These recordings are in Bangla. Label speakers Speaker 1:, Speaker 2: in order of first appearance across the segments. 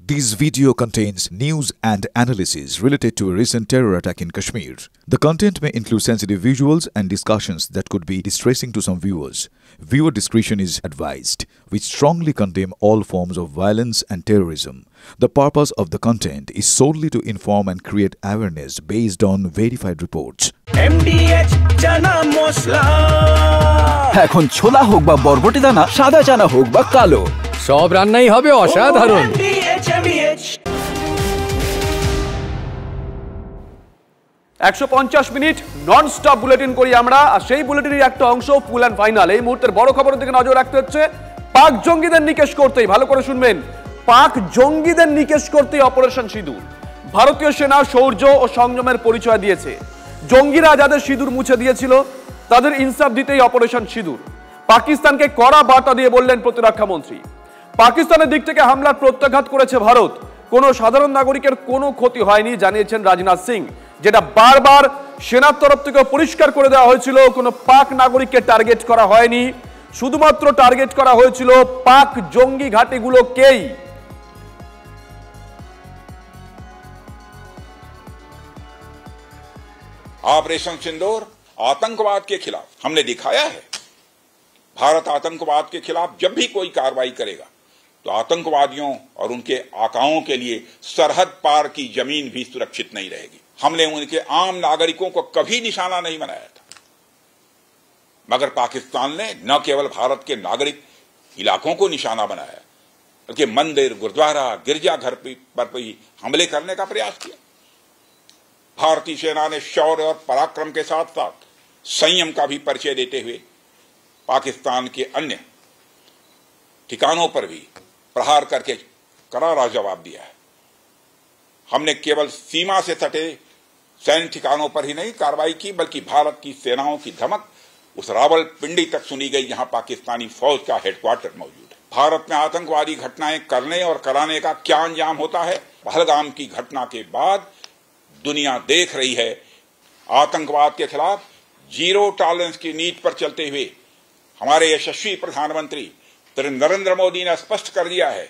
Speaker 1: This video contains news and analysis related to a recent terror attack in Kashmir. The content may include sensitive visuals and discussions that could be distressing to some viewers. Viewer discretion is advised. We strongly condemn all forms of violence and terrorism. The purpose of the content is solely to inform and create awareness based on verified reports.
Speaker 2: MDH chana mosla
Speaker 3: এখন ছোলা হোক বা বরবটি দানা, সাদা চানা হোক বা কালো,
Speaker 4: সব রান্নাই হবে অসাধারণ।
Speaker 2: MDH
Speaker 5: 150 minute non stop bulletin করি আমরা, আর সেই বুলেটিনের একটা অংশ ফুল অ্যান্ড ফাইনাল। এই মুহূর্তের বড় খবরের দিকে নজর রাখতে হচ্ছে। পাক জঙ্গিদের নিকেশ করতেই, ভালো করে শুনবেন, পাক জঙ্গিদের নিকেশ করতেই অপারেশন সিঁদুর। ভারতীয় সেনা শৌর্য ও সংযমের পরিচয় দিয়েছে। জঙ্গিরা যাদের সিঁদুর মুছে দিয়েছিল তাদের ইনসাফ দিতেই অপারেশন সিঁদুর। পাকিস্তানকে কড়া বার্তা দিয়ে বললেন প্রতিরক্ষা মন্ত্রী। পাকিস্তানের দিক থেকে হামলার প্রত্যাঘাত করেছে ভারত। কোনো সাধারণ নাগরিকের কোনো ক্ষতি হয়নি জানিয়েছেন রাজনাথ সিং, যেটা বারবার সেনার তরফ থেকে পরিষ্কার করে দেওয়া হয়েছিল। কোনো পাক নাগরিককে টার্গেট করা হয়নি, শুধুমাত্র টার্গেট করা হয়েছিল পাক জঙ্গি ঘাঁটিগুলোকেই।
Speaker 6: ऑपरेशन सिंदूर आतंकवाद के खिलाफ हमने दिखाया है। भारत आतंकवाद के खिलाफ जब भी कोई कार्रवाई करेगा तो आतंकवादियों और उनके आकाओं के लिए सरहद पार की जमीन भी सुरक्षित नहीं रहेगी। हमने उनके आम नागरिकों को कभी निशाना नहीं बनाया था, मगर पाकिस्तान ने न केवल भारत के नागरिक इलाकों को निशाना बनाया, बल्कि मंदिर, गुरुद्वारा, गिरजाघर पर भी हमले करने का प्रयास किया। भारतीय सेना ने शौर्य और पराक्रम के साथ साथ संयम का भी परिचय देते हुए पाकिस्तान के अन्य ठिकानों पर भी प्रहार करके करारा जवाब दिया है। हमने केवल सीमा से सटे सैन्य ठिकानों पर ही नहीं कार्रवाई की, बल्कि भारत की सेनाओं की धमक उस रावलपिंडी तक सुनी गई जहां पाकिस्तानी फौज का हेडक्वार्टर मौजूद है। भारत में आतंकवादी घटनाएं करने और कराने का क्या अंजाम होता है, पहलगाम की घटना के बाद दुनिया देख रही है। आतंकवाद के खिलाफ जीरो टॉलरेंस की नीति पर चलते हुए हमारे यशस्वी प्रधानमंत्री नरेंद्र मोदी ने स्पष्ट कर दिया है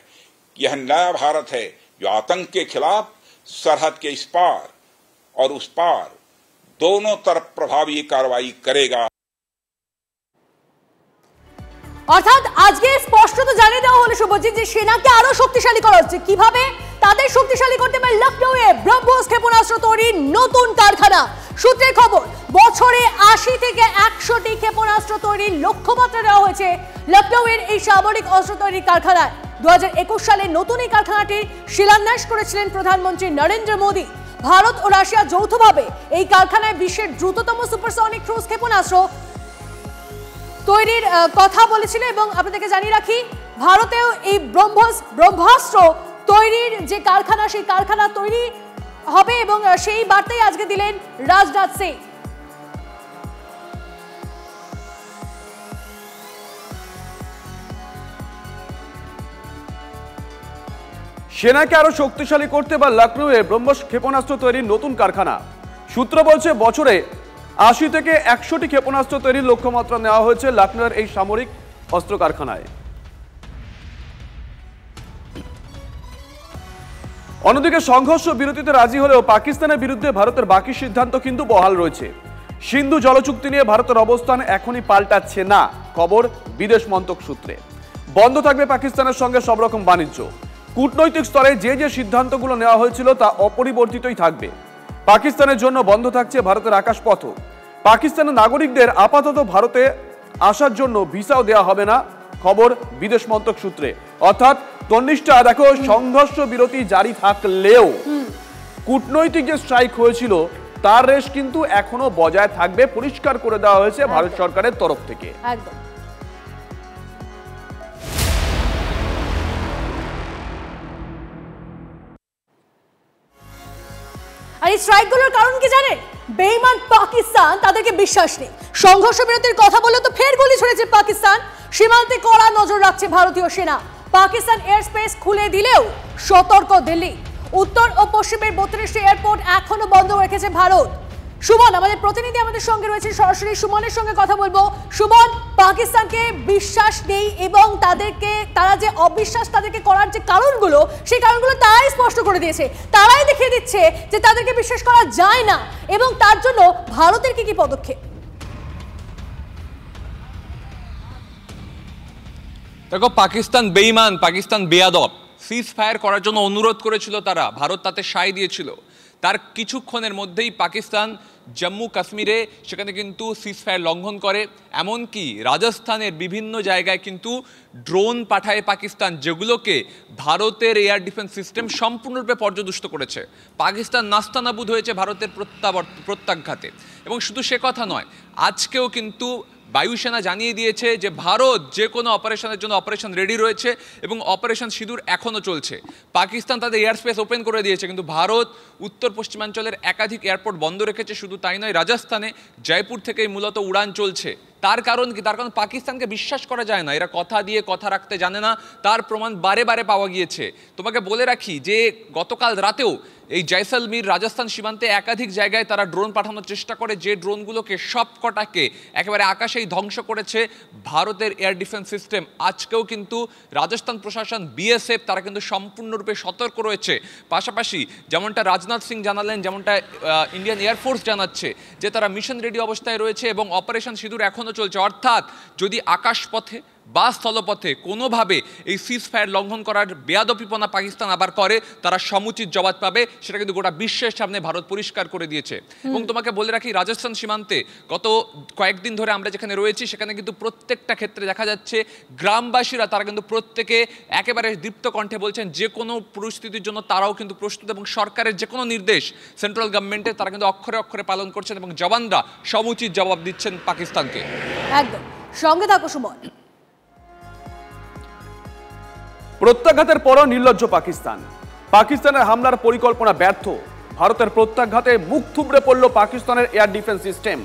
Speaker 6: कि यह नया भारत है जो आतंक के खिलाफ सरहद के इस पार और उस पार दोनों तरफ प्रभावी कार्रवाई करेगा।
Speaker 7: অর্থাৎ আজকে স্পষ্টত জানিয়ে দেওয়া হলো শুভজিৎ যে সেনাকে আরো শক্তিশালী করা হচ্ছে। কিভাবে তাদের শক্তিশালী করতে পারে? লখনৌয়ে ব্রহ্মোস ক্ষেপণাস্ত্র তৈরির নতুন কারখানা। সূত্রের খবর, বছরে 80 থেকে 100টি ক্ষেপণাস্ত্র তৈরির লক্ষ্যমাত্রা দেওয়া হয়েছে লখনৌয়ের এই সামরিক অস্ত্র তৈরির কারখানায়। 2021 সালে নতুন এই কারখানাটির শিলান্যাস করেছিলেন প্রধানমন্ত্রী নরেন্দ্র মোদী। ভারত ও রাশিয়া যৌথভাবে এই কারখানায় বিশ্বের দ্রুততম সুপারসনিক ক্রুজ ক্ষেপণাস্ত্র তৈরির কথা বলেছিল। এবং আপনাদেরকে জানিয়ে রাখি, ভারতেও এই ব্রহ্মাস্ত্র তৈরির যে কারখানা, সেই কারখানা তৈরি হবে এবং সেই বার্তাই আজকে দিলেন রাজনাথ সিং।
Speaker 5: সেনাকে আরো শক্তিশালী করতে বা লখনৌয়ে ব্রহ্মোস ক্ষেপণাস্ত্র তৈরির নতুন কারখানা। সূত্র বলছে বছরে 80 থেকে 100টি ক্ষেপণাস্ত্র তৈরির লক্ষ্যমাত্রা নেওয়া হয়েছে লখনৌয়ের এই সামরিক অস্ত্র কারখানায়। অন্যদিকে সংঘর্ষ বিরতিতে রাজি হলেও পাকিস্তানের বিরুদ্ধে ভারতের বাকি সিদ্ধান্ত কিন্তু বহাল রয়েছে। সিন্ধু জলচুক্তি নিয়ে ভারতের অবস্থান এখনই পাল্টাচ্ছে না, খবর বিদেশ মন্ত্রক সূত্রে। বন্ধ থাকবে পাকিস্তানের সঙ্গে সব রকম বাণিজ্য। কূটনৈতিক স্তরে যে যে সিদ্ধান্তগুলো নেওয়া হয়েছিল তা অপরিবর্তিতই থাকবে। পাকিস্তানের জন্য বন্ধ থাকছে ভারতের আকাশপথ। পাকিস্তানের নাগরিকদের আপাতত ভারতে আসার জন্য ভিসাও দেওয়া হবে না, খবর বিদেশ মন্ত্রক সূত্রে। অর্থাৎ তন্নিষ্ঠা, দেখো, সংঘর্ষ বিরতি জারি থাকলেও কূটনৈতিক যে স্ট্রাইক হয়েছিল তার রেশ কিন্তু এখনো বজায় থাকবে, পরিষ্কার করে দেওয়া হয়েছে ভারত সরকারের তরফ থেকে।
Speaker 7: একদম। আর এই স্ট্রাইকগুলোর কারণ কি জানেন? বেঈমান পাকিস্তান তাদেরকে বিশ্বাস নেই। সংঘর্ষ বিরতির কথা বলে তো ফের গুলি ছুড়েছে পাকিস্তান। সীমান্তে কড়া নজর রাখছে ভারতীয় সেনা। পাকিস্তান এয়ার স্পেস খুলে দিলেও সতর্ক দিল্লি। উত্তর ও পশ্চিমের 32টি এয়ারপোর্ট এখনো বন্ধ রেখেছে ভারত। সুমন আমাদের প্রতিনিধি আমাদের সঙ্গে রয়েছে, সরাসরি সুমনের সঙ্গে কথা বলবো। সুমন, পাকিস্তানকে বিশ্বাস নেই এবং তারা যে অবিশ্বাস তাদেরকে করার যে কারণগুলো, সেই কারণগুলো তারাই স্পষ্ট করে দিয়েছে, তারাই দেখিয়ে দিচ্ছে যে তাদেরকে বিশ্বাস করা যায় না, এবং তার জন্য ভারতের কি পদক্ষেপ?
Speaker 8: দেখো, পাকিস্তান বেঈমান, পাকিস্তান বেয়াদব। সিজ ফায়ার করার জন্য অনুরোধ করেছিল তারা, ভারত তাতে সায় দিয়েছিল। তার কিছুক্ষণের মধ্যেই পাকিস্তান জম্মু কাশ্মীরে সেখানে কিন্তু সিজ ফায়ার লঙ্ঘন করে। এমনকি রাজস্থানের বিভিন্ন জায়গায় কিন্তু ড্রোন পাঠায় পাকিস্তান, যেগুলোকে ভারতের এয়ার ডিফেন্স সিস্টেম সম্পূর্ণরূপে পর্যদুষ্ট করেছে। পাকিস্তান নাস্তানাবুদ হয়েছে ভারতের প্রত্যাঘাতে। এবং শুধু সে কথা নয়, আজকেও কিন্তু বায়ুসেনা জানিয়ে দিয়েছে যে ভারত যে কোনো অপারেশনের জন্য অপারেশন রেডি রয়েছে এবং অপারেশন সিঁদুর এখনও চলছে। পাকিস্তান তাদের এয়ার স্পেস ওপেন করে দিয়েছে, কিন্তু ভারত উত্তর পশ্চিমাঞ্চলের একাধিক এয়ারপোর্ট বন্ধ রেখেছে। শুধু তাই নয়, রাজস্থানে জয়পুর থেকেই মূলত উড়ান চলছে। তার কারণ কি? তার কারণ পাকিস্তানকে বিশ্বাস করা যায় না। এরা কথা দিয়ে কথা রাখতে জানে না, তার প্রমাণ বারে বারে পাওয়া গিয়েছে। তোমাকে বলে রাখি যে গতকাল রাতেও এই জয়সলমীর রাজস্থান সীমান্তে একাধিক জায়গায় তারা ড্রোন পাঠানোর চেষ্টা করে, যে ড্রোনগুলোকে সবকটাকে একেবারে আকাশেই ধ্বংস করেছে ভারতের এয়ার ডিফেন্স সিস্টেম। আজকেও কিন্তু রাজস্থান প্রশাসন, বিএসএফ, তারা কিন্তু সম্পূর্ণরূপে সতর্ক রয়েছে। পাশাপাশি যেমনটা রাজনাথ সিং জানালেন, যেমনটা ইন্ডিয়ান এয়ারফোর্স জানাচ্ছে যে তারা মিশন রেডি অবস্থায় রয়েছে এবং অপারেশন সিঁদুর এখনও চলছে। অর্থাৎ যদি আকাশপথে বা স্থলপথে কোনোভাবে এই সিজ ফায়ার লঙ্ঘন করার বেয়াদবিপনা পাকিস্তান আবার করে, তারা সমুচিত জবাব পাবে। সেটা কিন্তু গোটা বিশ্বের সামনে ভারত পরিষ্কার করে দিয়েছে। এবং তোমাকে বলে রাখি, রাজস্থান সীমান্তে গত কয়েকদিন ধরে আমরা যেখানে রয়েছি সেখানে কিন্তু প্রত্যেকটা ক্ষেত্রে দেখা যাচ্ছে গ্রামবাসীরা তারা কিন্তু প্রত্যেকে একেবারে দীপ্ত কণ্ঠে বলছেন যে কোনো পরিস্থিতির জন্য তারাও কিন্তু প্রস্তুত, এবং সরকারের যে কোনো নির্দেশ সেন্ট্রাল গভর্নমেন্টের তারা কিন্তু অক্ষরে অক্ষরে পালন করছেন এবং জওয়ানরা সমুচিত জবাব দিচ্ছেন পাকিস্তানকে।
Speaker 7: একদম সঙ্গে থাকো সুমন।
Speaker 5: প্রত্যাঘাতের পরও নির্লজ্জ পাকিস্তান। পাকিস্তানের হামলার পরিকল্পনা ব্যর্থ। ভারতের প্রত্যাঘাতে মুখ থুবড়ে পড়ল পাকিস্তানের এয়ার ডিফেন্স সিস্টেম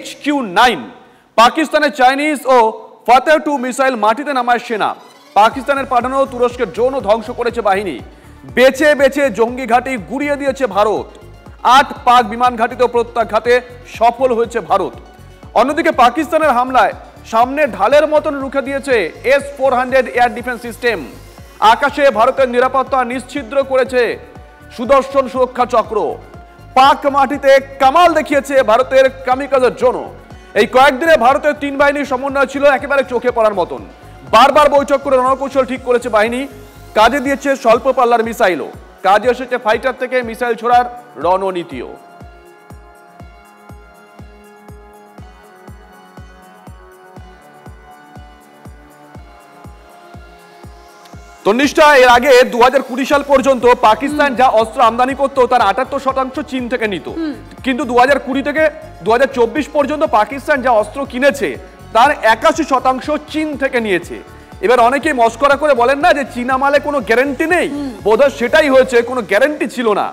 Speaker 5: HQ-9। পাকিস্তানের চাইনিজ ও ফাতেহ-2 মিসাইল মাটিতে নামায় সেনা। পাকিস্তানের পাঠানো তুরস্কের ড্রোনও ধ্বংস করেছে বাহিনী। বেছে বেছে জঙ্গি ঘাঁটি গুড়িয়ে দিয়েছে ভারত। 8 পাক বিমান ঘাঁটিতেও প্রত্যাঘাতে সফল হয়েছে ভারত। অন্যদিকে পাকিস্তানের হামলায় সামনে ঢালের মতন রুখে দিয়েছে S-400 এয়ার ডিফেন্স সিস্টেম। আকাশে ভারতের নিরাপত্তা নিশ্ছিদ্র করেছে সুদর্শন সুরক্ষা চক্র। পাক মাটিতে কামাল দেখিয়েছে ভারতের কামিকাজের জন্য। এই কয়েকদিনে ভারতের 3 বাহিনীর সমন্বয় ছিল একেবারে চোখে পড়ার মতন। বারবার বৈঠক করে রণকৌশল ঠিক করেছে বাহিনী। কাজে দিয়েছে স্বল্প পাল্লার মিসাইলও, কাজে এসেছে ফাইটার থেকে মিসাইল ছোড়ার রণনীতিও। তন্নিষ্ঠা, এর আগে 2020 সাল পর্যন্ত পাকিস্তান যা অস্ত্র আমদানি করতো তার 78% চীন থেকে নিত, কিন্তু 2020 থেকে 2024 পর্যন্ত পাকিস্তান যা অস্ত্র কিনেছে তার 81% চীন থেকে নিয়েছে। এবার অনেকেই মস্করা করে বলেন না যে চীনা মালে কোনো গ্যারান্টি নেই, বোধহয় সেটাই হয়েছে, কোনো গ্যারান্টি ছিল না।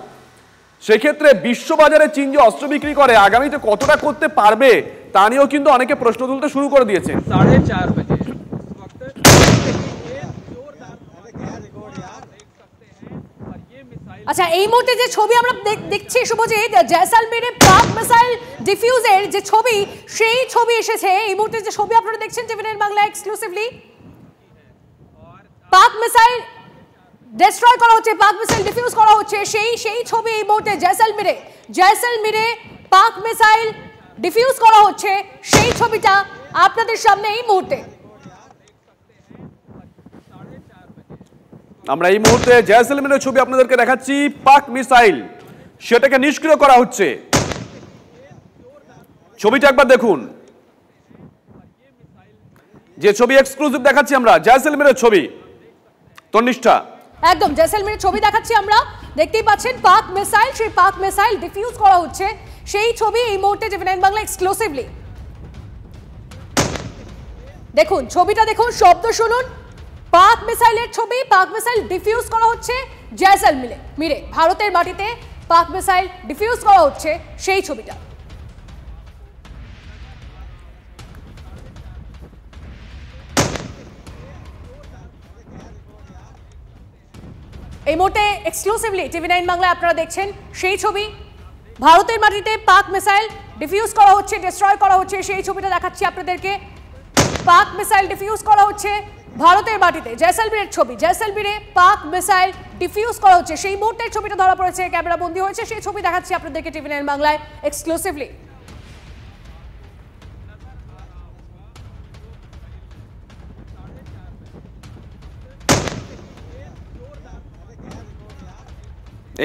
Speaker 5: সেক্ষেত্রে বিশ্ববাজারে চীন যে অস্ত্র বিক্রি করে আগামীতে কতটা করতে পারবে তা নিয়েও কিন্তু অনেকে প্রশ্ন তুলতে শুরু করে দিয়েছে।
Speaker 4: 4:30 बजे
Speaker 7: আচ্ছা, এই মুহূর্তে যে ছবি আমরা দেখছি শুভজিৎ, জয়সলমীরে পাক মিসাইল ডিফিউজের যে ছবি, সেই ছবি এসেছে। এই মুহূর্তে যে ছবি আপনারা দেখছেন টিভিএন বাংলা এক্সক্লুসিভলি, পাক মিসাইল ডিস্ট্রয় করা হচ্ছে, পাক মিসাইল ডিফিউজ করা হচ্ছে, সেই ছবি এই মুহূর্তে জয়সলমীরে পাক মিসাইল ডিফিউজ করা হচ্ছে, সেই ছবিটা আপনাদের সামনে এই মুহূর্তে।
Speaker 5: আমরা এই মুহূর্তে জয়সলমীরের ছবি আপনাদেরকে দেখাচ্ছি। পাক মিসাইল সেটাকে নিষ্ক্রিয় করা হচ্ছে। ছবিটা একবার দেখুন, যে ছবি এক্সক্লুসিভ দেখাচ্ছি আমরা, জয়সলমীরের ছবি। তন্নিষ্ঠা,
Speaker 7: একদম জয়সলমীরের ছবি দেখাচ্ছি আমরা, দেখতেই পাচ্ছেন পাক মিসাইল, সেই পাক মিসাইল ডিফিউজ করা হচ্ছে, সেই ছবি এই মুহূর্তে টিভিএন বাংলা এক্সক্লুসিভলি। দেখুন ছবিটা, দেখুন, শব্দ শুনুন। পাক মিসাইলের ছবি, পাক মিসাইল ডিফিউজ করা হচ্ছে জয়সলমীরে, ভারতের মাটিতে পাক মিসাইল ডিফিউজ করা হচ্ছে, সেই ছবিটা। এই মুহূর্তে এক্সক্লুসিভলি টিভি9 বাংলায় আপনারা দেখছেন সেই ছবি। ভারতের মাটিতে পাক মিসাইল ডিফিউজ করা হচ্ছে, ডিস্ট্রয় করা হচ্ছে, সেই ছবিটা দেখাচ্ছি আপনাদেরকে। পাক মিসাইল ডিফিউজ করা হচ্ছে ভারতের মাটিতে, জয়সলমীরের ছবি, জয়সলমীরে পাক মিসাইল ডিফিউজ করা হচ্ছে, সেই মুহূর্তের ছবিটা ধরা পড়েছে, ক্যামেরা বন্দী হয়েছে, সেই ছবি দেখাচ্ছি আপনাদেরকে টিভি9 বাংলায় এক্সক্লুসিভলি।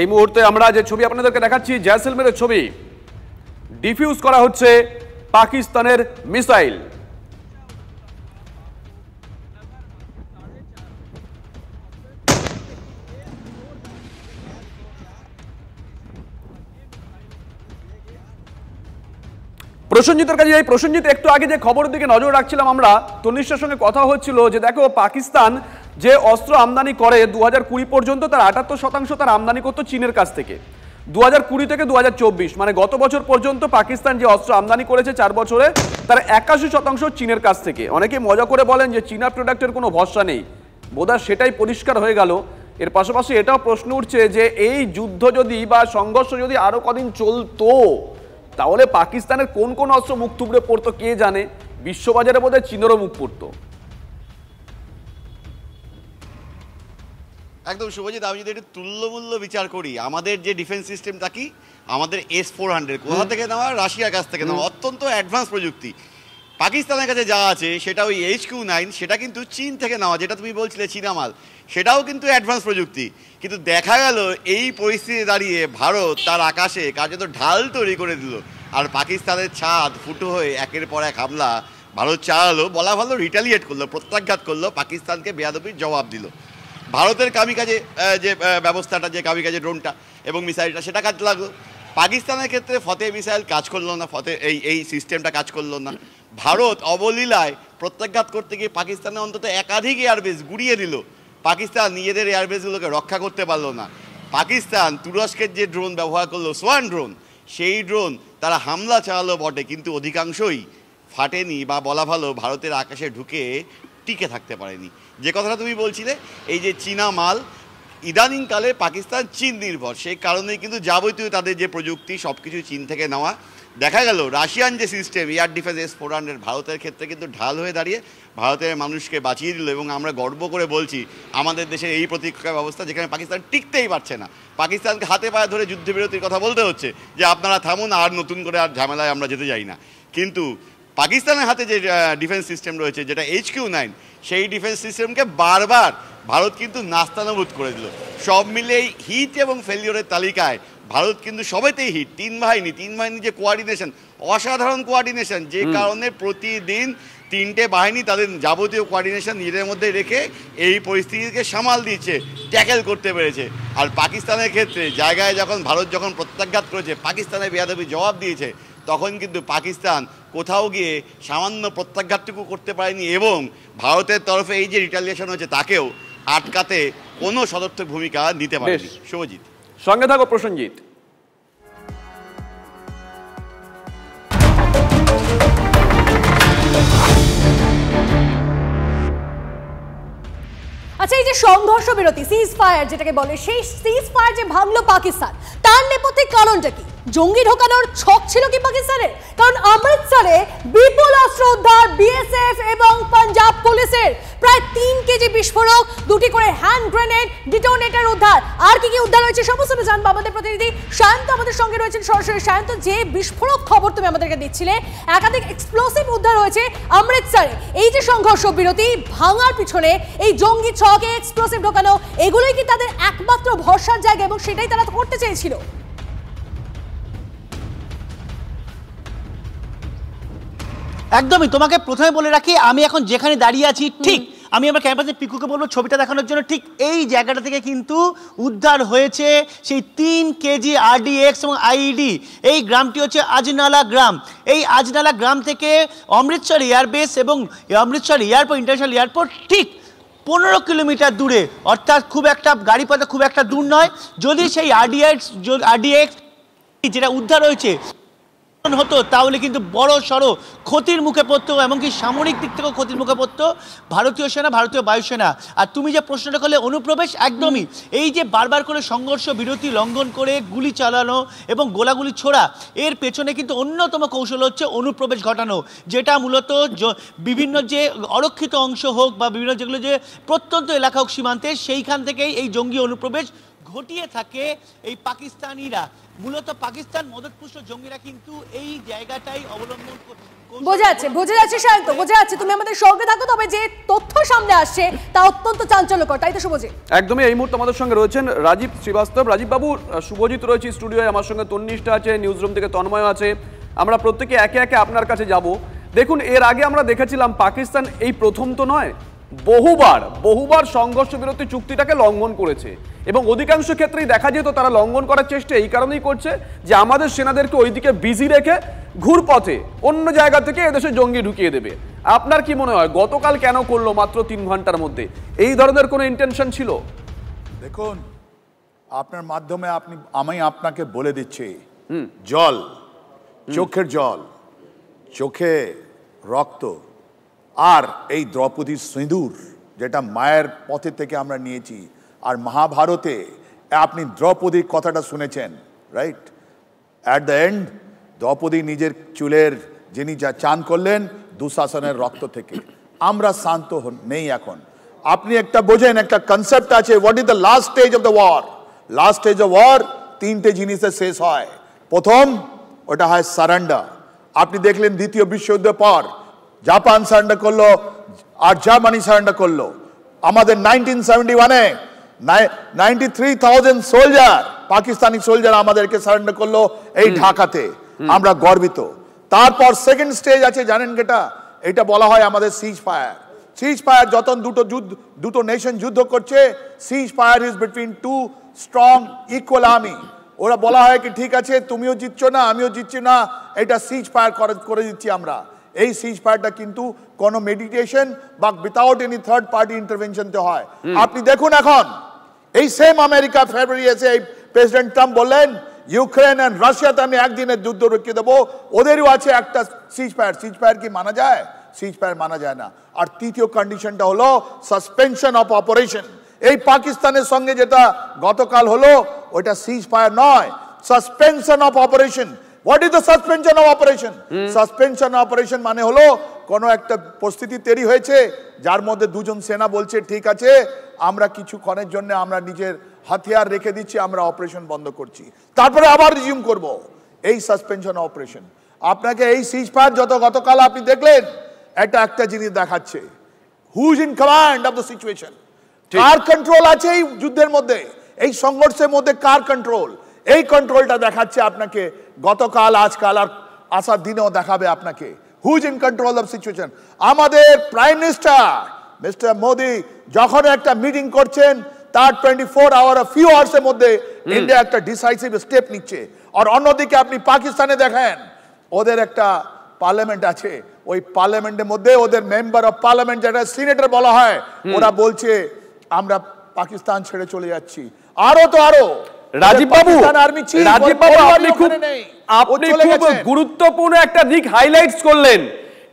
Speaker 5: এই মুহূর্তে আমরা যে ছবি আপনাদেরকে দেখাচ্ছি, জয়সলমীরের ছবি, ডিফিউজ করা হচ্ছে পাকিস্তানের মিসাইল। প্রসেনজিতের কাছে এই প্রসেনজিৎ, একটু আগে যে খবরের দিকে নজর রাখছিলাম আমরা, তনিষ্কার সঙ্গে কথা হচ্ছিল যে দেখো পাকিস্তান যে অস্ত্র আমদানি করে 2020 পর্যন্ত তার 78% তার আমদানি করতো চীনের কাছ থেকে। 2020 থেকে 2024 মানে গত বছর পর্যন্ত পাকিস্তান যে অস্ত্র আমদানি করেছে 4 বছরে, তার 81% চীনের কাছ থেকে। অনেকে মজা করে বলেন যে চীনা প্রোডাক্টের কোনো ভরসা নেই, বোধহয় সেটাই পরিষ্কার হয়ে গেল। এর পাশাপাশি এটাও প্রশ্ন উঠছে যে এই যুদ্ধ যদি বা সংঘর্ষ যদি আরো কদিন চলতো, তাহলে পাকিস্তানের কোন কোন অস্ত্র মুখ থুবড়ে পড়তো কে জানে, বিশ্ববাজারে বোধহয় চীনেরও মুখ পড়তো।
Speaker 9: একদম শুভজিৎ, আমি যদি একটু তুল্যমূল্য বিচার করি, আমাদের যে ডিফেন্স সিস্টেমটা কি, আমাদের S-400 কোথা থেকে নেওয়া, রাশিয়ার কাছ থেকে নেওয়া, অত্যন্ত অ্যাডভান্স প্রযুক্তি। পাকিস্তানের কাছে যা আছে সেটা ওই HQ-9, সেটা কিন্তু চীন থেকে নেওয়া, যেটা তুমি বলছিলে চীনা মাল, সেটাও কিন্তু অ্যাডভান্স প্রযুক্তি। কিন্তু দেখা গেল এই পরিস্থিতি দাঁড়িয়ে ভারত তার আকাশে কার্যত ঢাল তৈরি করে দিল, আর পাকিস্তানের ছাদ ফুটো হয়ে একের পর এক হামলা ভারত চালালো, বলা ভালো রিটালিয়েট করলো, প্রত্যাঘাত করলো, পাকিস্তানকে বেয়াদবির জবাব দিল। ভারতের কামিকাজে যে ব্যবস্থাটা, যে কামিকাজে ড্রোনটা এবং মিসাইলটা, সেটা কাজ লাগলো। পাকিস্তানের ক্ষেত্রে ফতেহ মিসাইল কাজ করলো না, ফতেহ এই সিস্টেমটা কাজ করলো না। ভারত অবলীলায় প্রত্যাঘাত করতে গিয়ে পাকিস্তানে অন্তত একাধিক এয়ারবেস গুড়িয়ে দিল, পাকিস্তান নিজেদের এয়ারবেসগুলোকে রক্ষা করতে পারলো না। পাকিস্তান তুরস্কের যে ড্রোন ব্যবহার করলো, সোয়ান ড্রোন, সেই ড্রোন তারা হামলা চালালো বটে, কিন্তু অধিকাংশই ফাটেনি, বা বলা ভালো ভারতের আকাশে ঢুকে টিকে থাকতে পারেনি। যে কথাটা তুমি বলছিলে, এই যে চীনা মাল, ইদানিংকালে পাকিস্তান চীন নির্ভর, সেই কারণেই কিন্তু যাবতীয় তাদের যে প্রযুক্তি সব কিছু চীন থেকে নেওয়া। দেখা গেল রাশিয়ান যে সিস্টেম এয়ার ডিফেন্স S-400 ভারতের ক্ষেত্রে কিন্তু ঢাল হয়ে দাঁড়িয়ে ভারতের মানুষকে বাঁচিয়ে দিল। এবং আমরা গর্ব করে বলছি আমাদের দেশের এই প্রতিরক্ষা ব্যবস্থা, যেখানে পাকিস্তান টিকতেই পারছে না, পাকিস্তানকে হাতে পায়ে ধরে যুদ্ধবিরতির কথা বলতে হচ্ছে যে আপনারা থামুন, আর নতুন করে আর ঝামেলায় আমরা যেতে যাই না। কিন্তু পাকিস্তানের হাতে যে ডিফেন্স সিস্টেম রয়েছে, যেটা HQ-9, সেই ডিফেন্স সিস্টেমকে বারবার ভারত কিন্তু নাস্তানাবুদ করে দিল। সব মিলে এই হিট এবং ফেলিওরের তালিকায় ভারত কিন্তু সবেতেই হিট। তিন বাহিনী যে কোয়ার্ডিনেশন, অসাধারণ কোয়ার্ডিনেশন, যে কারণে প্রতিদিন 3টে বাহিনী তাদের যাবতীয় কোয়ার্ডিনেশন নিজেদের মধ্যে রেখে এই পরিস্থিতিকে সামাল দিচ্ছে, ট্যাকেল করতে পেরেছে। আর পাকিস্তানের ক্ষেত্রে জায়গায় যখন ভারত যখন প্রত্যাঘাত করেছে, পাকিস্তানের বেয়াদবি জবাব দিয়েছে, তখন কিন্তু পাকিস্তান কোথাও গিয়ে সামান্য প্রত্যাঘাতটুকু করতে পারেনি, এবং ভারতের তরফে এই যে রিটালিয়েশন হয়েছে তাকেও আটকাতে কোনো সদর্থক ভূমিকা নিতে পারেনি। শুভজিৎ,
Speaker 5: সঙ্গে থাকো প্রসেনজিৎ।
Speaker 7: আচ্ছা, এই যে সংঘর্ষ বিরতি, সিজ ফায়ার যেটাকে বলে, সেই সিজ ফায়ার যে ভাঙলো পাকিস্তান, তার নেপথ্যে কারণটা কি? জঙ্গি ঢোকানোর ছক ছিল কি পাকিস্তানের? কারণ অমৃতসরে বিপুল অস্ত্র উদ্ধার BSF এবং পাঞ্জাব পুলিশের, প্রায় 3 কেজি বিস্ফোরক, 2টি করে হ্যান্ড গ্রেনেড, ডিটোনেটর উদ্ধার। আর কি কি উদ্ধার হয়েছে সমস্ত জানবো আমাদের প্রতিনিধি সায়ন্ত আমাদের সঙ্গে রয়েছেন সরাসরি। সায়ন্ত, যে বিস্ফোরক খবর তুমি আমাদেরকে দিচ্ছিলে, একাধিক এক্সপ্লোসিভ উদ্ধার হয়েছে অমৃতসরে, এই যে সংঘর্ষ বিরতি ভাঙার পিছনে এই জঙ্গি ছকে এক্সপ্লোসিভ ঢোকানো, এগুলোই কি তাদের একমাত্র ভরসার জায়গা এবং সেটাই তারা করতে চেয়েছিল?
Speaker 10: একদমই, তোমাকে প্রথমে বলে রাখি, আমি এখন যেখানে দাঁড়িয়ে আছি, ঠিক আমি আমার ক্যাম্পাসে পিকুকে বলবো ছবিটা দেখানোর জন্য, ঠিক এই জায়গাটা থেকে কিন্তু উদ্ধার হয়েছে সেই 3 কেজি RDX এবং IED। এই গ্রামটি হচ্ছে আজনালা গ্রাম। এই আজনালা গ্রাম থেকে অমৃতসর এয়ারবেস এবং অমৃতসর এয়ারপোর্ট, ইন্টারন্যাশনাল এয়ারপোর্ট ঠিক 15 কিলোমিটার দূরে, অর্থাৎ খুব একটা গাড়ি পথে খুব একটা দূর নয়। যদি সেই RDX যেটা উদ্ধার হয়েছে হতো তাহলে কিন্তু বড় সড়ো ক্ষতির মুখে পড়তো, এমনকি সামরিক দিক থেকেও ক্ষতির মুখে পড়তো ভারতীয় সেনা, ভারতীয় বায়ুসেনা। আর তুমি যে প্রশ্নটা করলে অনুপ্রবেশ, একদমই এই যে বারবার করে সংঘর্ষ বিরতি লঙ্ঘন করে গুলি চালানো এবং গোলাগুলি ছোড়া, এর পেছনে কিন্তু অন্যতম কৌশল হচ্ছে অনুপ্রবেশ ঘটানো, যেটা মূলত বিভিন্ন যে অরক্ষিত অংশ হোক বা বিভিন্ন যেগুলো যে প্রত্যন্ত এলাকা হোক সীমান্তে, সেইখান থেকেই এই জঙ্গি অনুপ্রবেশ ঘটিয়ে থাকে এই পাকিস্তানিরা। মূলত পাকিস্তান মদতপুষ্ট জঙ্গিরা কিন্তু এই জায়গাটাই অবলম্বন
Speaker 7: বোঝা যাচ্ছে শান্ত, বোঝা যাচ্ছে। তুমি আমাদের সঙ্গে থাকো, তবে যে তথ্য সামনে আসছে তা অত্যন্ত চাঞ্চল্যকর, তাই তো শুভজিৎ?
Speaker 5: একদমই। এই মুহূর্তে আমাদের সঙ্গে রয়েছেন রাজীব শ্রীবাস্তব। রাজীব বাবু, শুভজিৎ রয়েছে স্টুডিওয়ে, আমার সঙ্গে তন্নিষ্ঠা আছে, নিউজ রুম থেকে তন্ময় আছে। আমরা প্রত্যেকে একে একে আপনার কাছে যাব। দেখুন, এর আগে আমরা দেখেছিলাম পাকিস্তান এই প্রথম তো নয়, বহুবার সংঘর্ষ বিরতি চুক্তিটাকে লঙ্ঘন করেছে, এবং অধিকাংশ ক্ষেত্রেই দেখা যেত তারা লঙ্ঘন করার চেষ্টা এই কারণেই করছে যে আমাদের সেনাদেরকে ওইদিকে বিজি রেখে ঘুরপথে অন্য জায়গা থেকে এদেশে জঙ্গি ঢুকিয়ে দেবে। আপনার কি মনে হয় গতকাল কেন করলো মাত্র 3 ঘন্টার মধ্যে? এই ধরনের কোনো ইন্টেনশন ছিল?
Speaker 11: দেখুন, আপনার মাধ্যমে আমি আপনাকে বলে দিচ্ছি, জল, চোখের জল, চোখে রক্ত, আর এই দ্রৌপদীর সিঁদুর যেটা মায়ের পথে থেকে আমরা নিয়েছি, আর মহাভারতে আপনি দ্রৌপদীর কথাটা শুনেছেন, রাইট? অ্যাট দ্য এন্ড দ্রৌপদী নিজের চুলের যিনি যা চান করলেন দুঃশাসনের রক্ত থেকে। আমরা শান্ত নেই এখন। আপনি একটা বোঝেন, একটা কনসেপ্ট আছে, what is the last stage of the war? Last stage of war 3টে জিনিসে শেষ হয়। প্রথম, ওটা হয় সারেন্ডার। আপনি দেখলেন দ্বিতীয় বিশ্বযুদ্ধের পর জাপান সারেন্ডার করলো আর জার্মানি সারেন্ডার করলো। আমাদের 1971-এ 93,000 সোলজার, পাকিস্তানি সোলজার আমাদেরকে সারেন্ডার করলো এই ঢাকাতে। আমরা গর্বিত। তারপর সেকেন্ড স্টেজ আছে, জানেন কেটা? এটা বলা হয় আমাদের সিজ ফায়ার। সিজ ফায়ার যখন দুটো নেশন যুদ্ধ করছে, সিজ fire is between 2 strong equal army. ওরা বলা হয় কি ঠিক আছে, তুমিও জিতছো না আমিও জিতছি না, এটা সিজ ফায়ার করে দিচ্ছি আমরা। এই সিজ ফায়ারটা কিন্তু কোনো মেডিটেশন বা উইথাউট এনি থার্ড পার্টি ইন্টারভেনশনতে হয়। আপনি দেখুন, এখন এই সেম আমেরিকা ফেব্রুয়ারি এসে এই প্রেসিডেন্ট ট্রাম্প বললেন ইউক্রেন আর রাশিয়াতে আমি একদিনের যুদ্ধ রুখিয়ে দেবো, ওদেরও আছে একটা সিজ ফায়ার। সিজ ফায়ার কি মানা যায়? সিজ ফায়ার মানা যায় না। আর তৃতীয় কন্ডিশনটা হলো সাসপেনশন অফ অপারেশন। এই পাকিস্তানের সঙ্গে যেটা গতকাল হলো, ওটা সিজ ফায়ার নয়, suspension of operation. What is the suspension of operation? Suspension operation মানে হলো কোনো একটা পরিস্থিতি তৈরি হয়েছে যার মধ্যে দুজন সেনা বলছে ঠিক আছে আমরা কিছুক্ষণের জন্য আমরা নিজের হাতিয়ার রেখে দিচ্ছি, আমরা অপারেশন বন্ধ করছি, তারপরে আবার রিজিউম করব। এই সাসপেনশন অপারেশন। আপনাকে এই সিজ ফায়ার যত গতকাল আপনি দেখলেন, এটা একটা জিনিস দেখাচ্ছে, who is in command of the situation. Car control আছে এই যুদ্ধের মধ্যে, এই সংঘর্ষের মধ্যে কার কন্ট্রোল? এই কন্ট্রোলটা দেখাচ্ছে আপনাকে গতকাল, আজকাল, আর আসার দিনেও দেখাবে আপনাকে who is in control of situation. আমাদের প্রাইম মিনিস্টার মিস্টার মোদি যখন একটা মিটিং করছেন, তার 24 আওয়ার ফিউ আওয়ার্সের মধ্যে ইন্ডিয়া একটা ডিসাইসিভ স্টেপ নিচ্ছে। আর অন্যদিকে আপনি পাকিস্তানে দেখেন, ওদের একটা পার্লামেন্ট আছে, ওই পার্লামেন্টের মধ্যে ওদের মেম্বার অফ পার্লামেন্ট যেটা সিনেটর বলা হয়, ওরা বলছে আমরা পাকিস্তান ছেড়ে চলে যাচ্ছি। আরো
Speaker 5: রাজীব বাবু, আপনি খুব গুরুত্বপূর্ণ একটা দিক হাইলাইটস করলেন।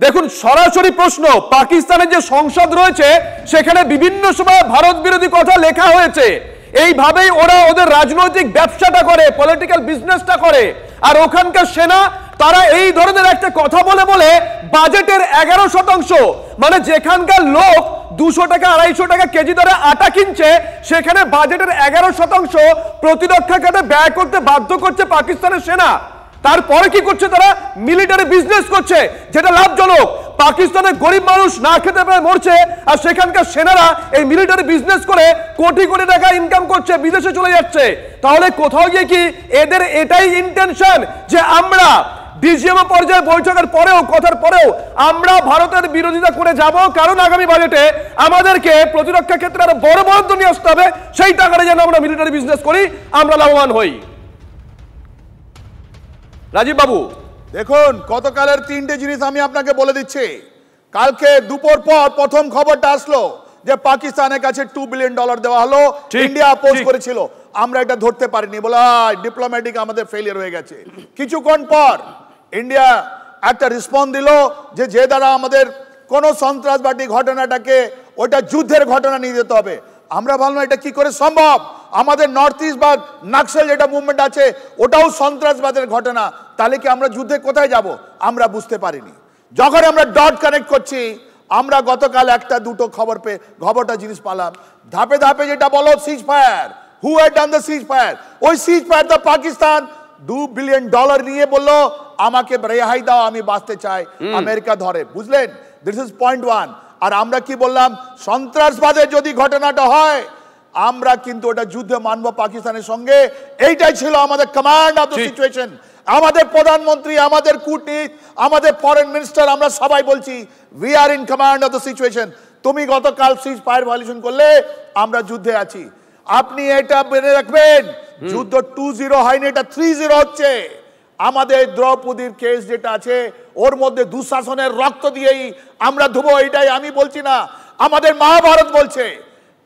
Speaker 5: দেখুন, সরাসরি প্রশ্ন, পাকিস্তানের যে সংসদ রয়েছে সেখানে বিভিন্ন সময় ভারত বিরোধী কথা লেখা হয়েছে। এইভাবেই ওরা ওদের রাজনৈতিক ব্যবসাটা করে, পলিটিক্যাল বিজনেসটা করে। আর ওখানকার সেনা তারা এই ধরনের একটা কথা বলে বাজেটের 11%, মানে যেখানকার লোক 200 টাকা 250 টাকা কেজি দরে আটা কিনছে, সেখানে বাজেটের 11% প্রতিরক্ষা খাতে ব্যয় করতে বাধ্য করছে পাকিস্তানের সেনা। তারপরে কি করছে তারা? মিলিটারি বিজনেস করছে, যেটা লাভজনক। পাকিস্তানের গরিব মানুষ না খেতে পেয়ে মরছে, আর সেখানকার সেনারা এই মিলিটারি বিজনেস করে কোটি কোটি টাকা ইনকাম করছে, বিদেশে চলে যাচ্ছে। তাহলে কোথাও গিয়ে কি এদের এটাই ইন্টেনশন যে আমরা ডিজিএম পর্যায়ে বৈঠকের পরেও, কথার পরেও আমরা ভারতের বিরোধিতা করে যাব, কারণ আগামী বাজেটে আমাদেরকে প্রতিরক্ষা ক্ষেত্রে আরো বড় বরাদ্দ নিয়ে আসতে হবে, সেই টাকাটা যেন আমরা মিলিটারি বিজনেস করি, আমরা লাভবান হই। রাজীব বাবু,
Speaker 11: দেখুন, গতকালের 3টে জিনিস আমি আপনাকে বলে দিচ্ছি। কালকে দুপুর পর প্রথম খবরটা আসলো যে পাকিস্তানের কাছে $2 বিলিয়ন দেওয়া হলো, ইন্ডিয়া অপোজ করেছিল, আমরা এটা ধরতে পারিনি, বলে ডিপ্লোম্যাটিক আমাদের ফেলিয়ার হয়ে গেছে। কিছুক্ষণ পর ইন্ডিয়া একটা রেসপন্স দিল যে দ্বারা আমাদের কোন সন্ত্রাসবাদী ঘটনাটাকে ওটা যুদ্ধের ঘটনা নিয়ে যেতে হবে। আমরা ভাবলাম এটা কি করে সম্ভব, আমাদের নর্থ ইস্ট বা নাক্সাল যেটা মুভমেন্ট আছে ওটাও সন্ত্রাসবাদের ঘটনা, তাহলে কি আমরা যুদ্ধে কোথায় যাব? আমরা বুঝতে পারিনি। যখন আমরা ডট কানেক্ট করছি, আমরা গতকাল একটা দুটো খবরটা জিনিস পেলাম, ধাপে ধাপে যেটা বলো cease fire, who had done the cease fire, ওই cease fire the Pakistan $2 billion নিয়ে বললো আমাকে রেহাই দাও, আমি বাঁচতে চাই, আমেরিকা ধরে, বুঝলেন? This is point 1। আর আমরা কি বললাম, সন্ত্রাসবাদের যদি ঘটনাটা হয় আমরা কিন্তু ওটা যুদ্ধে মানবো পাকিস্তানের সঙ্গে। এইটাই ছিল আমাদের কমান্ড অফ দ্য সিচুয়েশন। আমাদের প্রধানমন্ত্রী, আমাদের কূটনীতি, আমাদের ফরেন মিনিস্টার, আমরা সবাই বলছি we are in command of the situation. তুমি গতকাল সিজ ফায়ার ভায়োলেশন করলে আমরা যুদ্ধে আছি। আপনি এটা মেনে রাখবেন, যুদ্ধ 2-0 হয়নি, এটা 3-0 হচ্ছে। আমাদের দ্রৌপদীর কেস যেটা আছে ওর মধ্যে দুঃশাসনের রক্ত দিয়েই আমরা ধুবো, এটাই আমি বলছি না, আমাদের মহাভারত বলছে।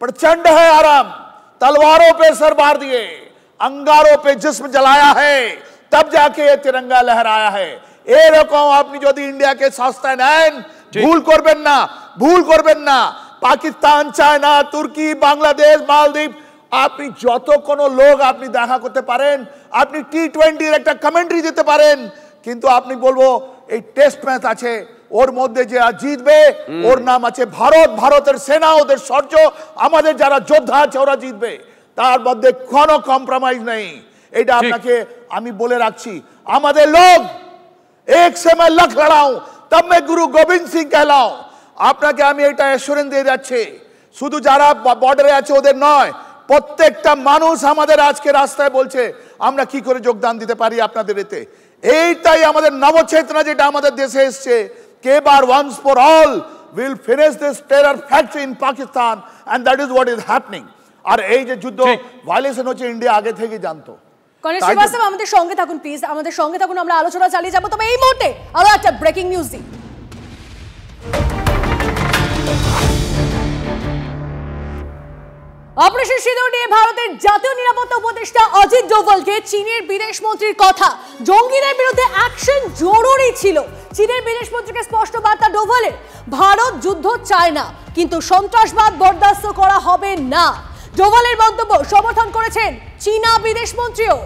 Speaker 11: प्रचंड है आराम, तलवारों पे सर मार दिए, अंगारों पे जिस्म जलाया है, तब जाके ये तिरंगा लहराया है। এরকম আপনি যদি ইন্ডিয়াকে সস্তায় নেন, ভুল করবেন না, ভুল করবেন না। পাকিস্তান, চায়না, তুর্কি, বাংলাদেশ, মালদ্বীপ, আপনি যত কোনো লোক আপনি দেখা করতে পারেন, আপনি T20 একটা কমেন্ট্রি দিতে পারেন, কিন্তু আপনি বলবো এই টেস্ট ম্যাচ আছে ওর মধ্যে যে জিতবে ওর নাম আছে ভারত, ভারতের সেনা, ওদের সৈন্য, আমাদের যারা যোদ্ধা আছে ওরা জিতবে, তার মধ্যে কোনো কম্প্রোমাইজ নেই। এটা আপনাকে আমি বলে রাখছি। আমাদের লোক এক সে मैं लख लड़ाऊं तब मैं गुरु गोविंद सिंह कहलाऊं। আপনাকে আমি এটা অ্যাসুরেন্স দিয়ে যাচ্ছি, শুধু যারা বর্ডারে আছে ওদের নয়, প্রত্যেকটা মানুষ আমাদের আজকে রাস্তায় বলছে আমরা কি করে যোগদান দিতে পারি আপনাদের এতে। এইটাই আমাদের নবচেতনা যেটা আমাদের দেশে এসছে, এবার once for all will finish this terror factory in Pakistan and that is what is happening। আর এই যে যুদ্ধ ভায়োলেশন হচ্ছে ইন্ডিয়া আগে থেকে জানতো।
Speaker 7: কনেশ শ্রীবাস্তব আমাদের সঙ্গে থাকুন প্লিজ, আমাদের সঙ্গে থাকুন, আমরা আলোচনা চালিয়ে যাবো। তবে এই মুহূর্তে আরো একটা ব্রেকিং নিউজ দিই। অপারেশন সিঁদুর নিয়ে ভারতের জাতীয় নিরাপত্তা উপদেষ্টা অজিত ডোভালকে চীনের বিদেশ মন্ত্রীর কথা, জঙ্গিদের বিরুদ্ধে অ্যাকশন জরুরি ছিল। চীনের বিদেশ মন্ত্রীকে স্পষ্ট বার্তা ডোভালের, ভারত যুদ্ধ চায় না, কিন্তু সন্ত্রাসবাদ বরদাস্ত করা হবে না। ডোভালের মন্তব্য সমর্থন করেছেন চীনা বিদেশ মন্ত্রীও।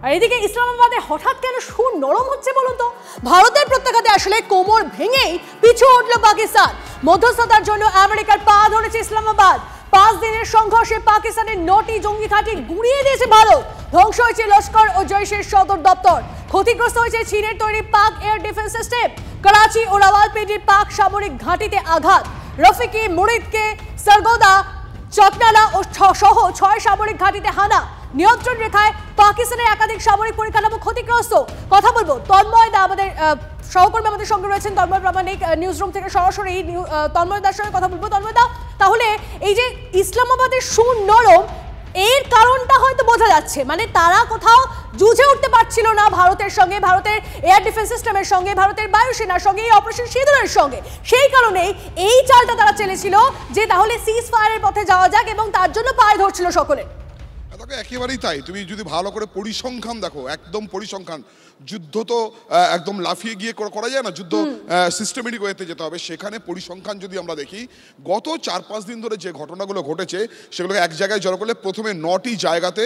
Speaker 7: আর এদিকে ইসলামাবাদে হঠাৎ কেন সুর নরম হচ্ছে বলুন তো? ভারতের প্রত্যাঘাতে আসলে কোমর ভেঙেই পিছু উঠল পাকিস্তান। মধ্যস্থতার জন্য আমেরিকার পা ধরেছে ইসলামাবাদ। 5 দিনের সংঘর্ষে পাকিস্তানের 9টি জঙ্গি ঘাঁটি গুঁড়িয়ে দিয়েছে ভারত। ধ্বংস হয়েছে লস্কর ও জৈশের সদর দপ্তর। ক্ষতিগ্রস্ত হয়েছে চীনের তৈরি পাক এয়ার ডিফেন্স সিস্টেম। করাচি ও রাওয়ালপিন্ডির পাক সামরিক ঘাঁটিতে আঘাত। রফিকি, মুরিদকে, সরগোদা, চটনালা ও সহ 6 সামরিক ঘাঁটিতে হানা। নিয়ন্ত্রণ রেখায় পাকিস্তানের একাধিক সামরিক পরিকাঠামো ক্ষতিগ্রস্ত। কথা বলবো তন্ময় দা, আমাদের সহকর্মী আমাদের সঙ্গে রয়েছেন তন্ময় প্রামাণিক, নিউজ রুম থেকে সরাসরি তন্ময় দার সঙ্গে কথা বলবো। তন্ময় দা, তাহলে এই যে ইসলামাবাদের সুর নরম, এর কারণটা হয়তো বোঝা যাচ্ছে, মানে তারা কোথাও যুঝে উঠতে পারছিল না ভারতের সঙ্গে, ভারতের এয়ার ডিফেন্স সিস্টেমের সঙ্গে, ভারতের বায়ুসেনার সঙ্গে, এই অপারেশন সিঁদুরের সঙ্গে। সেই কারণেই এই চালটা তারা চেলেছিল যে তাহলে সিজ ফায়ারের পথে যাওয়া যাক, এবং তার জন্য পায়ে ধরছিল সকলে।
Speaker 12: একেবারেই তাই। তুমি যদি ভালো করে পরিসংখ্যান দেখো, একদম পরিসংখ্যান, যুদ্ধ তো একদম লাফিয়ে গিয়ে করা যায় না, যুদ্ধ সিস্টেমেটিক ওয়েতে যেতে হবে। সেখানে পরিসংখ্যান যদি আমরা দেখি, গত 4-5 দিন ধরে যে ঘটনাগুলো ঘটেছে সেগুলোকে এক জায়গায় জড়ো করলে প্রথমে 9টি জায়গাতে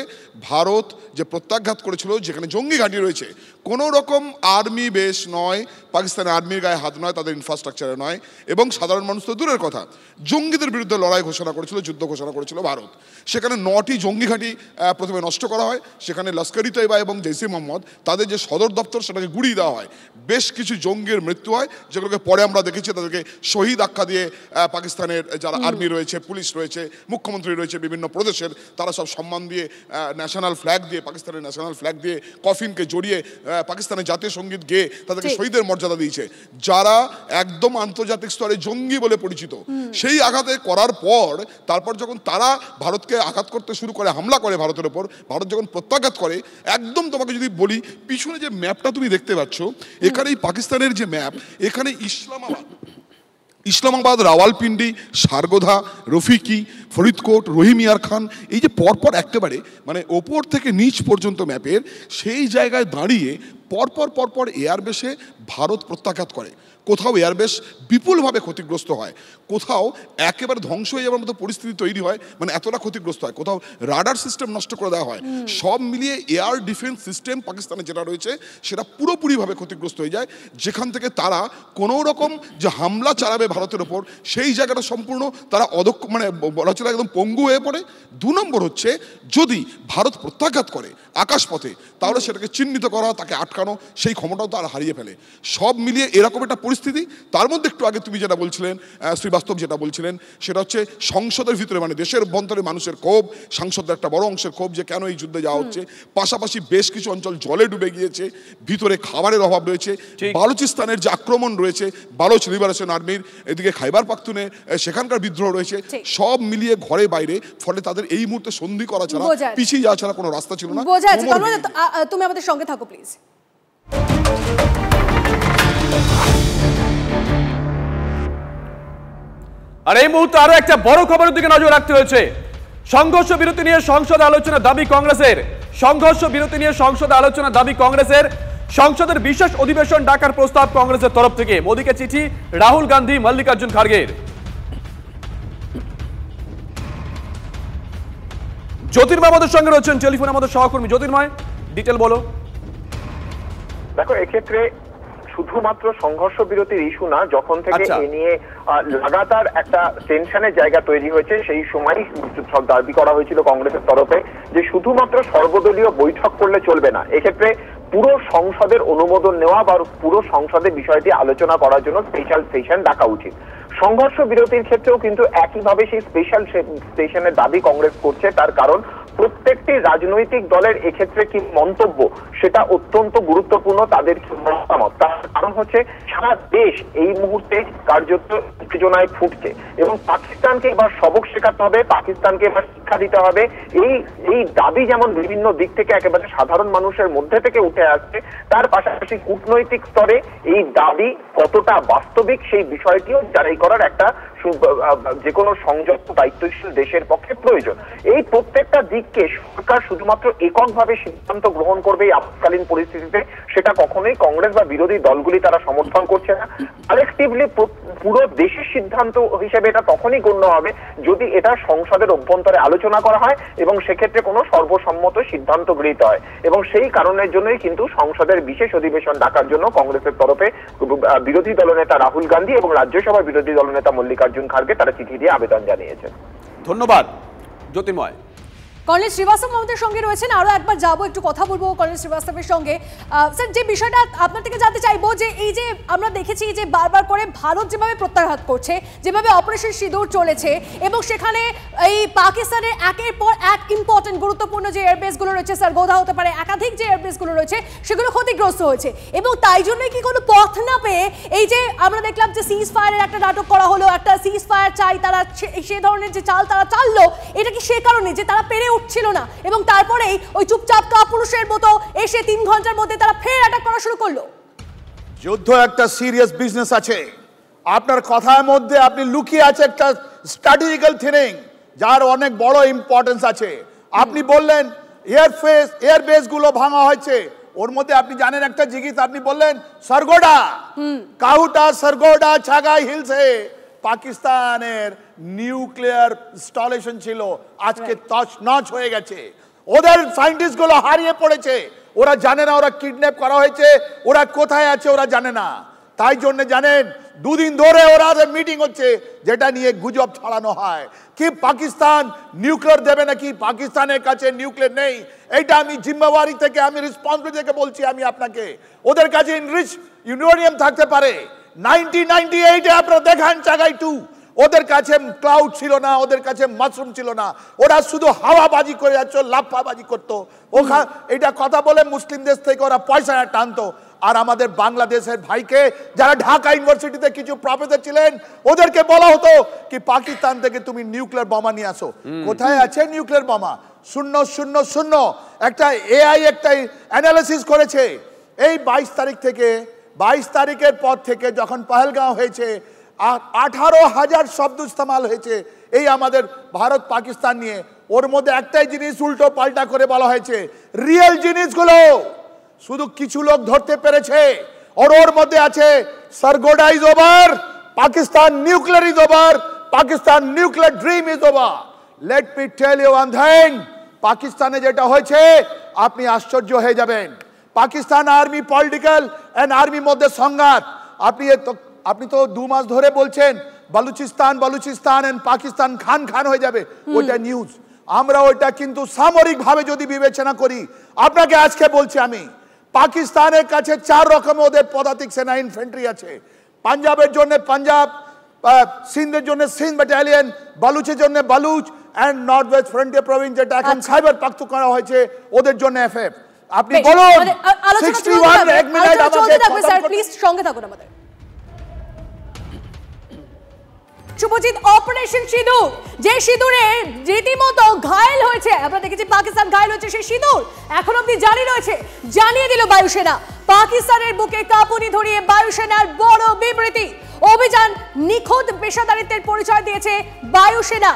Speaker 12: ভারত যে প্রত্যাঘাত করেছিল, যেখানে জঙ্গি ঘাঁটি রয়েছে, কোনো রকম আর্মি বেস নয়, পাকিস্তানের আর্মির গায়ে হাত নয়, তাদের ইনফ্রাস্ট্রাকচারে নয়, এবং সাধারণ মানুষ তো দূরের কথা, জঙ্গিদের বিরুদ্ধে লড়াই ঘোষণা করেছিল, যুদ্ধ ঘোষণা করেছিল ভারত। সেখানে 9টি জঙ্গি ঘাঁটি প্রথমে নষ্ট করা হয়। সেখানে লস্কর-ই তৈবা এবং জৈশ-ই মোহাম্মদ তাদের যে সদর দপ্তর সেটাকে গুড়িয়ে দেওয়া হয়। বেশ কিছু জঙ্গির মৃত্যু হয়, যেগুলোকে পরে আমরা দেখেছি তাদেরকে শহীদ আখ্যা দিয়ে পাকিস্তানের যারা আর্মি রয়েছে, পুলিশ রয়েছে, মুখ্যমন্ত্রী রয়েছে বিভিন্ন প্রদেশের, তারা সব সম্মান দিয়ে ন্যাশনাল ফ্ল্যাগ দিয়ে, পাকিস্তানের ন্যাশনাল ফ্ল্যাগ দিয়ে কফিনকে জড়িয়ে পাকিস্তানের জাতীয় সঙ্গীত গেয়ে তাদেরকে শহীদের মর্যাদা দিয়েছে। যারা একদম আন্তর্জাতিক স্তরে জঙ্গি বলে পরিচিত, সেই আঘাতে করার পর তারপর যখন তারা ভারতকে আঘাত করতে শুরু করে, হামলা করে ভারতের ওপর, ভারত যখন প্রত্যাঘাত করে, একদম তোমাকে যদি বলি, পিছনে যে ম্যাপটা তুমি দেখতে পাচ্ছ, এখানে পাকিস্তানের যে ম্যাপ, এখানে ইসলামাবাদ, রাওয়ালপিন্ডি, সারগোধা, রফিকি, ফরিদকোট, রহিমিয়ার খান, এই যে পরপর একেবারে মানে ওপর থেকে নিচ পর্যন্ত ম্যাপের সেই জায়গায় দাঁড়িয়ে পরপর এয়ারবেসে ভারত প্রত্যাঘাত করে। কোথাও এয়ারবেস বিপুলভাবে ক্ষতিগ্রস্ত হয়, কোথাও একেবারে ধ্বংস হয়ে যাওয়ার মতো পরিস্থিতি তৈরি হয়, মানে এতটা ক্ষতিগ্রস্ত হয়, কোথাও রাডার সিস্টেম নষ্ট করে দেওয়া হয়। সব মিলিয়ে এয়ার ডিফেন্স সিস্টেম পাকিস্তানে যেটা রয়েছে সেটা পুরোপুরিভাবে ক্ষতিগ্রস্ত হয়ে যায়, যেখান থেকে তারা কোনো রকম যে হামলা চালাবে ভারতের ওপর সেই জায়গাটা সম্পূর্ণ তারা অদক্ষ, মানে বলা চলে একদম পঙ্গু হয়ে পড়ে। 2 নম্বর হচ্ছে যদি ভারত প্রত্যাঘাত করে আকাশপথে তাহলে সেটাকে চিহ্নিত করা, তাকে আটকানো সেই ক্ষমতাও তারা হারিয়ে ফেলে। সব মিলিয়ে এরকম একটা পরিস্থিতি। তার মধ্যে একটু আগে তুমি যেটা বলছিলেন, শ্রীবাস্তব যেটা বলছিলেন, সেটা হচ্ছে সংসদের ভিতরে মানে দেশের অভ্যন্তরে মানুষের ক্ষোভ, সাংসদের একটা বড় অংশের ক্ষোভ যে কেন এই যুদ্ধে যাওয়া হচ্ছে। পাশাপাশি বেশ কিছু অঞ্চল জলে ডুবে গিয়েছে, ভিতরে খাবারের অভাব রয়েছে, বালুচিস্তানের যে আক্রমণ রয়েছে বালোচ লিবারেশন আর্মির, এদিকে খাইবার পাখতুনে সেখানকার বিদ্রোহ রয়েছে, সব মিলিয়ে ঘরে বাইরে, ফলে তাদের এই মুহূর্তে সন্ধি করা ছাড়া, পিছিয়ে যাওয়া ছাড়া কোনো রাস্তা ছিল না।
Speaker 7: তুমি আমাদের সঙ্গে থাকো প্লিজ।
Speaker 5: আর এই মুহূর্তে আরো একটা বড় খবরের দিকে নজর রাখতে হয়েছে। সংঘর্ষ বিরতি নিয়ে সংসদে আলোচনা দাবি কংগ্রেসের। সংঘর্ষ বিরতি নিয়ে সংসদে আলোচনা দাবি কংগ্রেসের। সংসদের বিশেষ অধিবেশন ডাকার প্রস্তাব কংগ্রেসের তরফ থেকে। মোদীকে চিঠি রাহুল গান্ধী, মল্লিকার্জুন খার্গের। জ্যোতির্ময় আমাদের সঙ্গে রয়েছেন টেলিফোনে, আমাদের সহকর্মী। জ্যোতির্ময়, ডিটেল বলো।
Speaker 13: দেখো, এক্ষেত্রে শুধুমাত্র সংঘর্ষ বিরতির ইস্যু না, যখন থেকে এ নিয়ে লাগাতার একটা টেনশনের জায়গা তৈরি হয়েছে সেই সময়ই দাবি করা হয়েছিল কংগ্রেসের তরফে যে শুধুমাত্র সর্বদলীয় বৈঠক করলে চলবে না, এক্ষেত্রে পুরো সংসদের অনুমোদন নেওয়া বা পুরো সংসদে বিষয়টি আলোচনা করার জন্য স্পেশাল সেশন ডাকা উচিত। সংঘর্ষ বিরতির ক্ষেত্রেও কিন্তু একইভাবে সেই স্পেশাল সেশনের দাবি কংগ্রেস করছে। তার কারণ প্রত্যেকটি রাজনৈতিক দলের এক্ষেত্রে কি মন্তব্য সেটা অত্যন্ত গুরুত্বপূর্ণ, তাদের মতামত। তার কারণ হচ্ছে সারা দেশ এই মুহূর্তে কার্যত উত্তেজনায় ফুটছে এবং পাকিস্তানকে এবার সবক শেখাতে হবে, পাকিস্তানকে এবার শিক্ষা দিতে হবে। এই দাবি যেমন বিভিন্ন দিক থেকে একেবারে সাধারণ মানুষের মধ্যে থেকে উঠে আসছে, তার পাশাপাশি কূটনৈতিক স্তরে এই দাবি কতটা বাস্তবিক সেই বিষয়টিও যাচাই করার একটা যে কোনো সংযত দায়িত্বশীল দেশের পক্ষে প্রয়োজন। এই প্রত্যেকটা দিককে সরকার শুধুমাত্র এককভাবে সিদ্ধান্ত গ্রহণ করবে এই আপৎকালীন পরিস্থিতিতে, সেটা কখনোই কংগ্রেস বা বিরোধী দলগুলি তারা সমর্থন করছে না। কালেকটিভলি পুরো দেশের সিদ্ধান্ত হিসেবে এটা তখনই গণ্য হবে যদি এটা সংসদের অভ্যন্তরে আলোচনা করা হয় এবং সেক্ষেত্রে কোনো সর্বসম্মত সিদ্ধান্ত গৃহীত হয়। এবং সেই কারণের জন্যই কিন্তু সংসদের বিশেষ অধিবেশন ডাকার জন্য কংগ্রেসের তরফে বিরোধী দলনেতা রাহুল গান্ধী এবং রাজ্যসভার বিরোধী দলনেতা মল্লিকার্জুন খার্গে তারা চিঠি দিয়ে আবেদন জানিয়েছেন।
Speaker 5: ধন্যবাদ জ্যোতির্ময়।
Speaker 7: কর্নেল শ্রীবাস্তব আমাদের সঙ্গে রয়েছেন, আরো একবার যাবো, একটু কথা বলবো কর্নেল শ্রীবাস্তবের সঙ্গে। স্যার, যে বিষয়টা আপনার থেকে জানতে চাইবো যে এই যে আমরা দেখেছি যে বারবার করে ভারত যেভাবে প্রত্যাঘাত করছে, যেভাবে অপারেশন সিঁদুর চলেছে এবং সেখানে এই পাকিস্তানের একের পর এক ইম্পর্টেন্ট গুরুত্বপূর্ণ যে এয়ারবেসগুলো রয়েছে, সারগোধা হতে পারে, একাধিক যে এয়ারবেসগুলো রয়েছে সেগুলো ক্ষতিগ্রস্ত হয়েছে এবং তাই জন্যই কি কোনো পথ না পেয়ে এই যে আমরা দেখলাম যে সিজ ফায়ারের একটা নাটক করা হলো, একটা সিজ ফায়ার চাই, তারা সে ধরনের যে চাল তারা চাললো, এটা কি সে কারণে যে তারা পেরে উঠছিল না এবং তারপরেই ওই চুপচাপ কাপুরুষের মতো এসে 3 ঘন্টার মধ্যে তারা ফের অ্যাটাক করা শুরু করলো?
Speaker 11: যুদ্ধ একটা সিরিয়াস বিজনেস আছে, আপনার কথার মধ্যে আপনি লুকিয়ে আছে একটা স্ট্র্যাটেজিক্যাল থিঙ্কিং যার অনেক বড় ইম্পর্টেন্স আছে। আপনি বললেন এয়ারবেস গুলো ভাঙা হয়েছে, ওর মধ্যে আপনি জানেন একটা জিনিস, আপনি বললেন সরগোডা, কাহুটা সরগোডা ছাগাই হিলসে পাকিস্তানের নিউক্লিয়ার ইনস্টলেশন ছিল, আজকে তছনছ হয়ে গেছে। ওদের সায়েন্টিস্ট গুলো হারিয়ে পড়েছে, ওরা জানে না ওরা কিডন্যাপ করা হয়েছে, ওরা কোথায় আছে ওরা জানে না। তাই জন্য জানেন 2 দিন ধরে ওরা মিটিং হচ্ছে যেটা নিয়ে গুজব ছড়ানো হয় কি পাকিস্তান নিউক্লিয়ার দেবে নাকি, পাকিস্তানের কাছে নিউক্লিয়ার নেই। এইটা আমি জিম্মেওয়ারি থেকে, আমি রেসপন্সিবিলিটি থেকে বলছি আমি আপনাকে। ওদের কাছে ইনরিচ ইউরেনিয়াম থাকতে পারে। 1998 আপনারা দেখান চাগাই 2, ওদের কাছে ক্লাউড ছিল না, ওদের কাছে মাশরুম ছিল না, ওরা শুধু হাওয়াবাজি করে যাচ্ছ, লাফাবাজি করতো। ওখানে এটা কথা বলে মুসলিম দেশ থেকে ওরা পয়সা টানতো। আর আমাদের বাংলাদেশের ভাইকে যারা ঢাকা ইউনিভার্সিটিতে কিছু প্রফেসর ছিলেন ওদেরকে বলা হতো কি পাকিস্তান থেকে তুমি নিউক্লিয়ার বোমা নিয়ে আসো। কোথায় আছে নিউক্লিয়ার বোমা? 000। একটা এআই একটা অ্যানালিসিস করেছে এই 22 তারিখ থেকে, 22 তারিখের পর থেকে যখন পহেলগাঁও হয়েছে, 18,000 শব্দ ইস্তেমাল হয়েছে এই আমাদের ভারত পাকিস্তান নিয়ে। ওর মধ্যে একটাই জিনিস উল্টো পাল্টা করে বলা হয়েছে, রিয়েল জিনিসগুলো শুধু কিছু লোক ধরতে পেরেছে। ওর মধ্যে আছে Sargodha is over, Pakistan nuclear is over, Pakistan nuclear dream is over. Let me tell you one thing, পাকিস্তানে যেটা হয়েছে আপনি আশ্চর্য হয়ে যাবেন। পাকিস্তান আর্মি পলিটিক্যাল এন্ড আর্মির মধ্যে সংঘাত। আপনি তো 2 মাস ধরে বলছেন বালুচিস্তান এন্ড পাকিস্তান খান খান হয়ে যাবে, ওইটা নিউজ। আমরা ওইটা কিন্তু সামরিক ভাবে যদি বিবেচনা করি, আপনাকে আজকে বলছি আমি, পাকিস্তানের কাছে 4 রকমের ওদের পদাতিক সেনা ইনফ্যান্ট্রি আছে। পাঞ্জাবের জন্য পাঞ্জাব, সিন্ধের জন্য সিন্ধ ব্যাটালিয়ন, বালুচের জন্য Baluch and North West Frontier Province যেটা এখন খাইবার পাখতুনখোয়া হয়েছে ওদের জন্য এফএফ। আপনি বলুন 61 এক মিনিট আমাকে
Speaker 7: স্যার প্লিজ সঙ্গে থাকুন আমাদের। শুভজিৎ, অপারেশন সিঁদুর, যে সিঁদুরে রীতিমতো ঘায়েল হয়েছে, আমরা দেখেছি পাকিস্তান ঘায়েল হয়েছে, সেই সিঁদুর এখন অব্দি জারি রয়েছে, জানিয়ে দিল বায়ুসেনা। পাকিস্তানের বুকে কাঁপুনি ধরিয়ে বায়ুসেনার বড় বিবৃতি। অভিযান নিখুঁত পেশাদারিত্বের পরিচয় দিয়েছে বায়ুসেনা।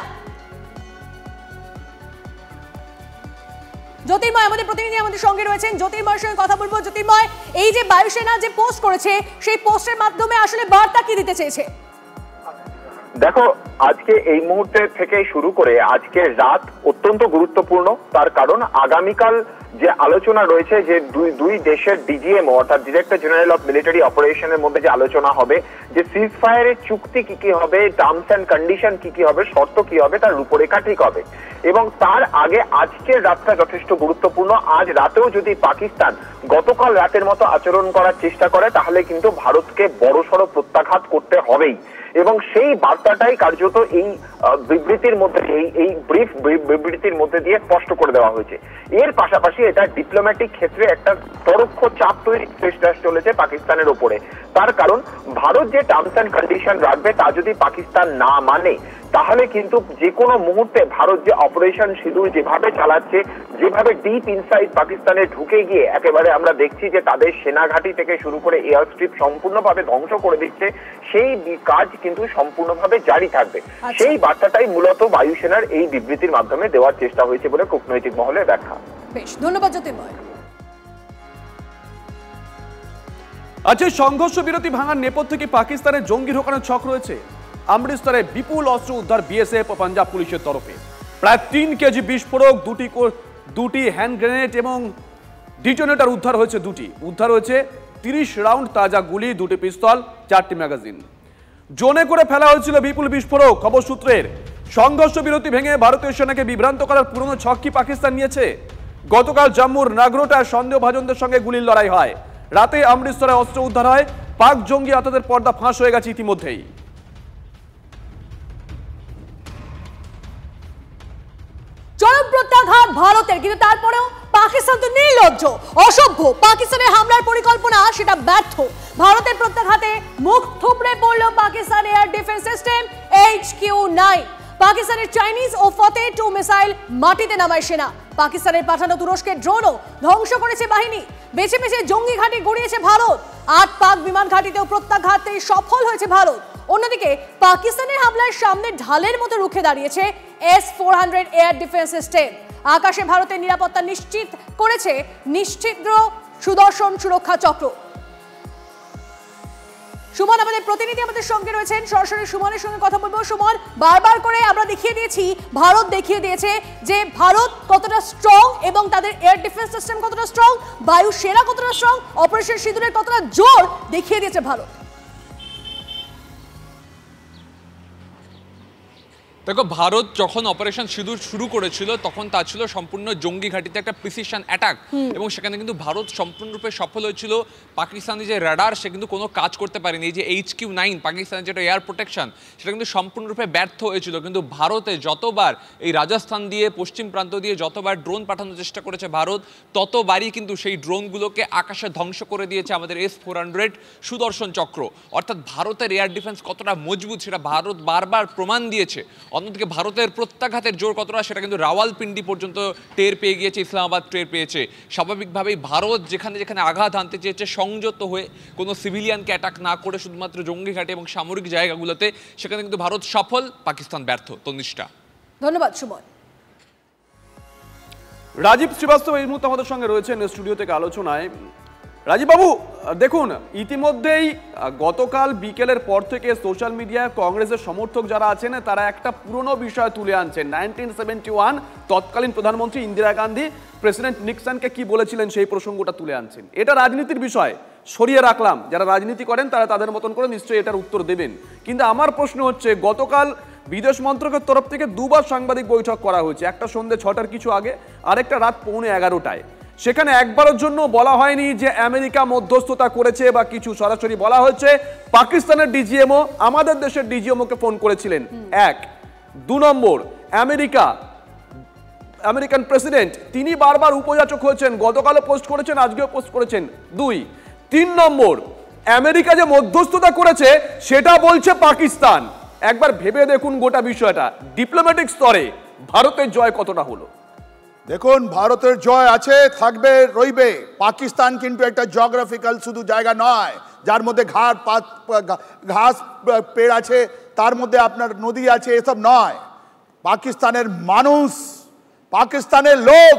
Speaker 7: জ্যোতির্ময় আমাদের প্রতিনিধি আমাদের সঙ্গে রয়েছেন, জ্যোতির্ময়ের সঙ্গে কথা বলবো। জ্যোতির্ময়, এই যে বায়ুসেনা যে পোস্ট করেছে, সেই পোস্টের মাধ্যমে আসলে বার্তা কি দিতে চেয়েছে?
Speaker 13: দেখো, আজকে এই মুহূর্তে থেকে শুরু করে আজকের রাত অত্যন্ত গুরুত্বপূর্ণ। তার কারণ আগামীকাল যে আলোচনা রয়েছে, যে দুই দেশের ডিজিএম অর্থাৎ ডিরেক্টর জেনারেল অফ মিলিটারি অপারেশনের মধ্যে যে আলোচনা হবে, যে সিজ ফায়ারের চুক্তি কি কি হবে, টার্মস এন্ড কন্ডিশন কি কি হবে, শর্ত কি হবে, তার রূপরেখা ঠিক হবে। এবং তার আগে আজকের রাতটা যথেষ্ট গুরুত্বপূর্ণ। আজ রাতেও যদি পাকিস্তান গতকাল রাতের মতো আচরণ করার চেষ্টা করে, তাহলে কিন্তু ভারতকে বড়সড় প্রত্যাঘাত করতে হবেই। এবং সেই বার্তাটাই কার্যত এই বিবৃতির মধ্যে, এই ব্রিফ বিবৃতির মধ্যে দিয়ে স্পষ্ট করে দেওয়া হয়েছে। এর পাশাপাশি এটা ডিপ্লোম্যাটিক ক্ষেত্রে একটা পরোক্ষ চাপ তৈরি চেষ্টা চলেছে পাকিস্তানের ওপরে। তার কারণ ভারত যে টার্মস এন্ড কন্ডিশন রাখবে, তা যদি পাকিস্তান না মানে, তাহলে কিন্তু যে কোনো মুহূর্তে ভারত যে অপারেশন সিঁদুর যেভাবে চালাচ্ছে, যেভাবে ডিপ ইনসাইড পাকিস্তানে ঢুকে গিয়ে একেবারে আমরা দেখছি যে তাদের সেনাঘাঁটি থেকে শুরু করে এয়ার স্ট্রিপ সম্পূর্ণভাবে ধ্বংস করে দিচ্ছে, সেই কাজ কিন্তু সম্পূর্ণভাবে জারি থাকবে। সেই বার্তাটাই মূলত বায়ুসেনার এই বিবৃতির মাধ্যমে দেওয়ার চেষ্টা হয়েছে বলে কূটনৈতিক মহলে ব্যাখ্যা।
Speaker 7: বেশ, ধন্যবাদ জ্যোতির্ময়।
Speaker 5: আচ্ছা, সংঘর্ষ বিরতি ভাঙার নেপথ্যে কি পাকিস্তানের জঙ্গি ঢোকানোর ছক রয়েছে? অমৃতসরে বিপুল অস্ত্র উদ্ধার বিএসএফ ও পাঞ্জাব পুলিশের তরফে। প্রায় 3 কেজি বিস্ফোরক, দুটি হ্যান্ড গ্রেনেড এবং ডিটোনেটর উদ্ধার হয়েছে। উদ্ধার হয়েছে 30 রাউন্ড তাজা গুলি, 2টি পিস্তল, 4টি ম্যাগাজিন। জোনে করে ফেলা হয়েছিল বিপুল বিস্ফোরক। খবর সূত্রের, সংঘর্ষ বিরতি ভেঙে ভারতীয় সেনাকে বিভ্রান্ত করার পুরনো ছক কি পাকিস্তান নিয়েছে? গতকাল জম্মুর নাগরোটায় সন্দেহভাজনদের সঙ্গে গুলির লড়াই হয়। রাতে অমৃতসরে অস্ত্র উদ্ধার হয়। পাক জঙ্গি আততায়ীদের পর্দা ফাঁস হয়ে গেছে ইতিমধ্যেই।
Speaker 7: চরম প্রত্যাঘাত ভারতের, কিন্তু তারপরেও পাকিস্তান তো নির্লজ্জ, অসভ্য। পাকিস্তানের হামলার পরিকল্পনা সেটা ব্যর্থ। ভারতের প্রত্যাঘাতে মুখ থুবড়ে পড়ল Pakistan air defence system HQ-9। পাকিস্তানের চাইনিজ ও ফতে 2 মিসাইল মাটিতে নামায় সেনা। পাকিস্তানের পাঠানো তুরস্কের ড্রোনও ধ্বংস করেছে বাহিনী। বেছে বেছে জঙ্গি ঘাঁটি গড়িয়েছে ভারত। 8 পাক বিমান ঘাঁটিতেও প্রত্যাঘাতে সফল হয়েছে ভারত। অন্যদিকে পাকিস্তানের হামলার সামনে ঢালের মতো রুখে দাঁড়িয়েছে S-400 এয়ার ডিফেন্স সিস্টেম। আকাশে ভারতের নিরাপত্তা নিশ্চিত করেছে নিশ্চিদ্র সুদর্শন সুরক্ষা চক্র। সুমন আমাদের প্রতিনিধি আমাদের সঙ্গে রয়েছেন, সরাসরি সুমনের সঙ্গে কথা বলবো। সুমন, বারবার করে আমরা দেখিয়ে দিয়েছি, ভারত দেখিয়ে দিয়েছে যে ভারত কতটা স্ট্রং এবং তাদের এয়ার ডিফেন্স সিস্টেম কতটা স্ট্রং, বায়ু সেনা কতটা স্ট্রং, অপারেশন সিঁদুরের কতটা জোর দেখিয়ে দিয়েছে ভারত।
Speaker 8: দেখো, ভারত যখন অপারেশন সিঁদুর শুরু করেছিল, তখন তা ছিল সম্পূর্ণ জঙ্গি ঘাঁটিতে একটা প্রিসিশন অ্যাটাক, এবং সেখানে কিন্তু ভারত সম্পূর্ণরূপে সফল হয়েছিল। পাকিস্তানের যে রাডার, সে কিন্তু কোনো কাজ করতে পারেনি। এই যে HQ-9 পাকিস্তানের যেটা এয়ার প্রোটেকশন, সেটা কিন্তু সম্পূর্ণরূপে ব্যর্থ হয়েছিল। কিন্তু ভারতে যতবার এই রাজস্থান দিয়ে, পশ্চিম প্রান্ত দিয়ে যতবার ড্রোন পাঠানোর চেষ্টা করেছে ভারত, ততবারই কিন্তু সেই ড্রোনগুলোকে আকাশে ধ্বংস করে দিয়েছে আমাদের S-400 সুদর্শন চক্র। অর্থাৎ ভারতের এয়ার ডিফেন্স কতটা মজবুত সেটা ভারত বারবার প্রমাণ দিয়েছে। অন্যদিকে ভারতের প্রত্যাঘাতের জোর কতটা সেটা কিন্তু রাওয়ালপিন্ডি পর্যন্ত টের পেয়ে গিয়েছে, ইসলামাবাদ টের পেয়েছে। স্বাভাবিকভাবেই ভারত যেখানে যেখানে আঘাত আনতে চেয়েছে সংযত হয়ে কোনো সিভিলিয়ানকে অ্যাটাক না করে শুধুমাত্র জঙ্গি ঘাঁটি এবং সামরিক জায়গাগুলোতে, সেখানে কিন্তু ভারত সফল, পাকিস্তান ব্যর্থ। তনিষ্ঠা,
Speaker 7: ধন্যবাদ সুমন।
Speaker 5: রাজীব শ্রীবাস্তব এই মুহূর্তে আমাদের সঙ্গে রয়েছেন স্টুডিও থেকে আলোচনায়। রাজীব বাবু, দেখুন ইতিমধ্যেই গতকাল বিকেলের পর থেকে সোশ্যাল মিডিয়ায় কংগ্রেসের সমর্থক যারা আছেন তারা একটা পুরনো বিষয় তুলে আনছেন। 1971 তৎকালীন প্রধানমন্ত্রী ইন্দিরা গান্ধী প্রেসিডেন্ট নিক্সনকে কি বলেছিলেন সেই প্রসঙ্গটা তুলে আনছেন। এটা রাজনীতির বিষয়, সরিয়ে রাখলাম, যারা রাজনীতি করেন তারা তাদের মতন করে নিশ্চয়ই এটার উত্তর দেবেন। কিন্তু আমার প্রশ্ন হচ্ছে, গতকাল বিদেশ মন্ত্রকের তরফ থেকে দুবার সাংবাদিক বৈঠক করা হয়েছে, একটা সন্ধ্যে 6টার কিছু আগে, আরেকটা রাত 11:15টায়। সেখানে একবারের জন্য বলা হয়নি যে আমেরিকা মধ্যস্থতা করেছে বা কিছু, সরাসরি বলা হয়েছে পাকিস্তানের ডিজিএমও আমাদের দেশের ডিজিএমওকে ফোন করেছিলেন। 1, 2 নম্বর, আমেরিকান প্রেসিডেন্ট তিনি বারবার উপযাচক হয়েছেন, গতকালও পোস্ট করেছেন, আজকেও পোস্ট করেছেন। 2, 3 নম্বর, আমেরিকা যে মধ্যস্থতা করেছে সেটা বলছে পাকিস্তান। একবার ভেবে দেখুন গোটা বিষয়টা, ডিপ্লোম্যাটিক স্তরে ভারতের জয় কতটা হলো।
Speaker 11: দেখুন, ভারতের জয় আছে, থাকবে, রইবে। পাকিস্তান কিন্তু একটা জিওগ্রাফিক্যাল শুধু জায়গা নয় যার মধ্যে ঘাস পেড় আছে, তার মধ্যে আপনার নদী আছে, এসব নয়। পাকিস্তানের মানুষ, পাকিস্তানের লোক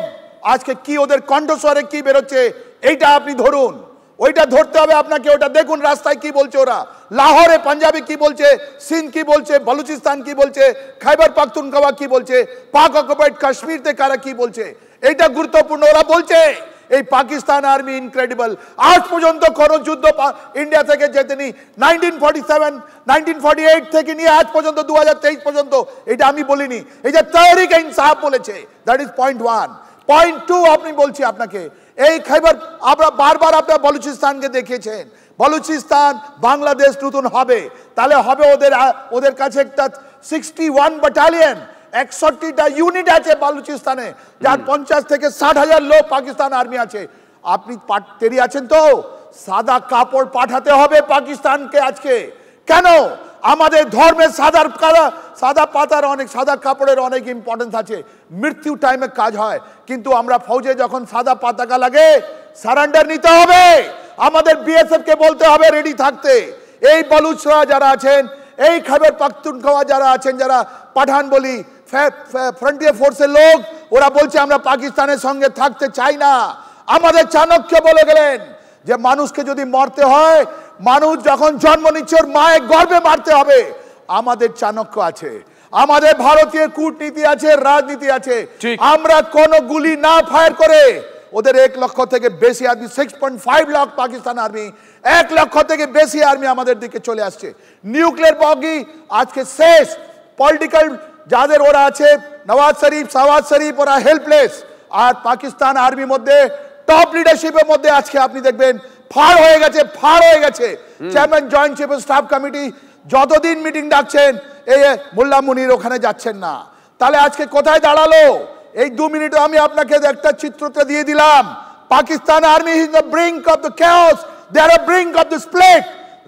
Speaker 11: আজকে কি ওদের কণ্ঠস্বরে কি বেরোচ্ছে এইটা আপনি ধরুন, ওইটা ধরতে হবে আপনাকে। ওটা দেখুন রাস্তায় কি বলছে ওরা, লাহোরে পাঞ্জাবি কি বলছে, সিন্ধ কি বলছে, বলুচিস্তান কি বলছে, খাইবার পাখতুনখোয়া কি বলছে, পাক অকুপাইড কাশ্মীরতে কারা কি বলছে, এইটা গুরুত্বপূর্ণ। ওরা বলছে এই পাকিস্তান আর্মি ইনক্রেডিবল, আজ পর্যন্ত কোনো যুদ্ধ ইন্ডিয়া থেকে জেতেনি। 1947, 1948 থেকে নিয়ে আজ পর্যন্ত 2023 পর্যন্ত, এটা আমি বলিনি, এই যে তাহরিক ইনসাফ বলেছে। That is point 1। পয়েন্ট 2 আপনি বলছি আপনাকে, এই খাইবার আমরা বারবার আপনার বলুচিস্তানকে দেখিয়েছেন, বলুচিস্তান বাংলাদেশ নতুন হবে, তাহলে হবে ওদের কাছে একটা 61 ব্যাটালিয়ন, 61টা ইউনিট আছে বালুচিস্তানে, যার 50 থেকে 60,000 লোক পাকিস্তান আর্মি আছে। আপনি তৈরি আছেন তো? সাদা কাপড় পাঠাতে হবে পাকিস্তানকে আজকে। কেন? আমাদের ধর্মের সাদা পাতার অনেক, সাদা কাপড়ের অনেক ইম্পর্টেন্স আছে, মৃত্যু টাইমে কাজ হয়। কিন্তু আমরা ফৌজে যখন সাদা পতাকা লাগে সারেন্ডার নিতে হবে, আমাদের বিএসএফ কে বলতে হবে রেডি থাকতে। এই বলুচরা যারা আছেন, এই খাইবার পাখতুনখোয়া যারা আছেন, যারা পাঠান বলি ফ্রন্টিয়ার ফোর্সের লোক, ওরা বলছে আমরা পাকিস্তানের সঙ্গে থাকতে চাই না। আমাদের চাণক্য বলে গেলেন যে মানুষকে যদি মরতে হয়, মানুষ যখন জন্ম নিচ্ছে ওর মায়ের গর্ভে মারতে হবে। আমাদের চাণক্য আছে, আমাদের ভারতীয় কূটনীতি আছে, রাজনীতি আছে। আমরা কোন গুলি না ফায়ার করে ওদের 1 লক্ষ থেকে বেশি আর্মি, 6.5 লাখ পাকিস্তান আর্মি, 1 লক্ষ থেকে বেশি আর্মি আমাদের দিকে চলে আসছে। নিউক্লিয়ার বগি আজকে শেষ। পলিটিক্যাল যাদের ওরা আছে, নওয়াজ শরীফ, ওরা হেল্পলেস। আর পাকিস্তান আর্মির মধ্যে টপ লিডারশিপের মধ্যে আজকে আপনি দেখবেন ফাড় হয়ে গেছে। Chairman joint chief of staff committee যতদিন মিটিং ডাকছেন, এই মোল্লা মুনির ওখানে যাচ্ছেন না। তাহলে আজকে কোথায় দাঁড়ালো? এই 2 মিনিটে আমি আপনাকে একটা চিত্রটা দিয়ে দিলাম। Pakistan army is the brink of the chaos, they are the brink of the split.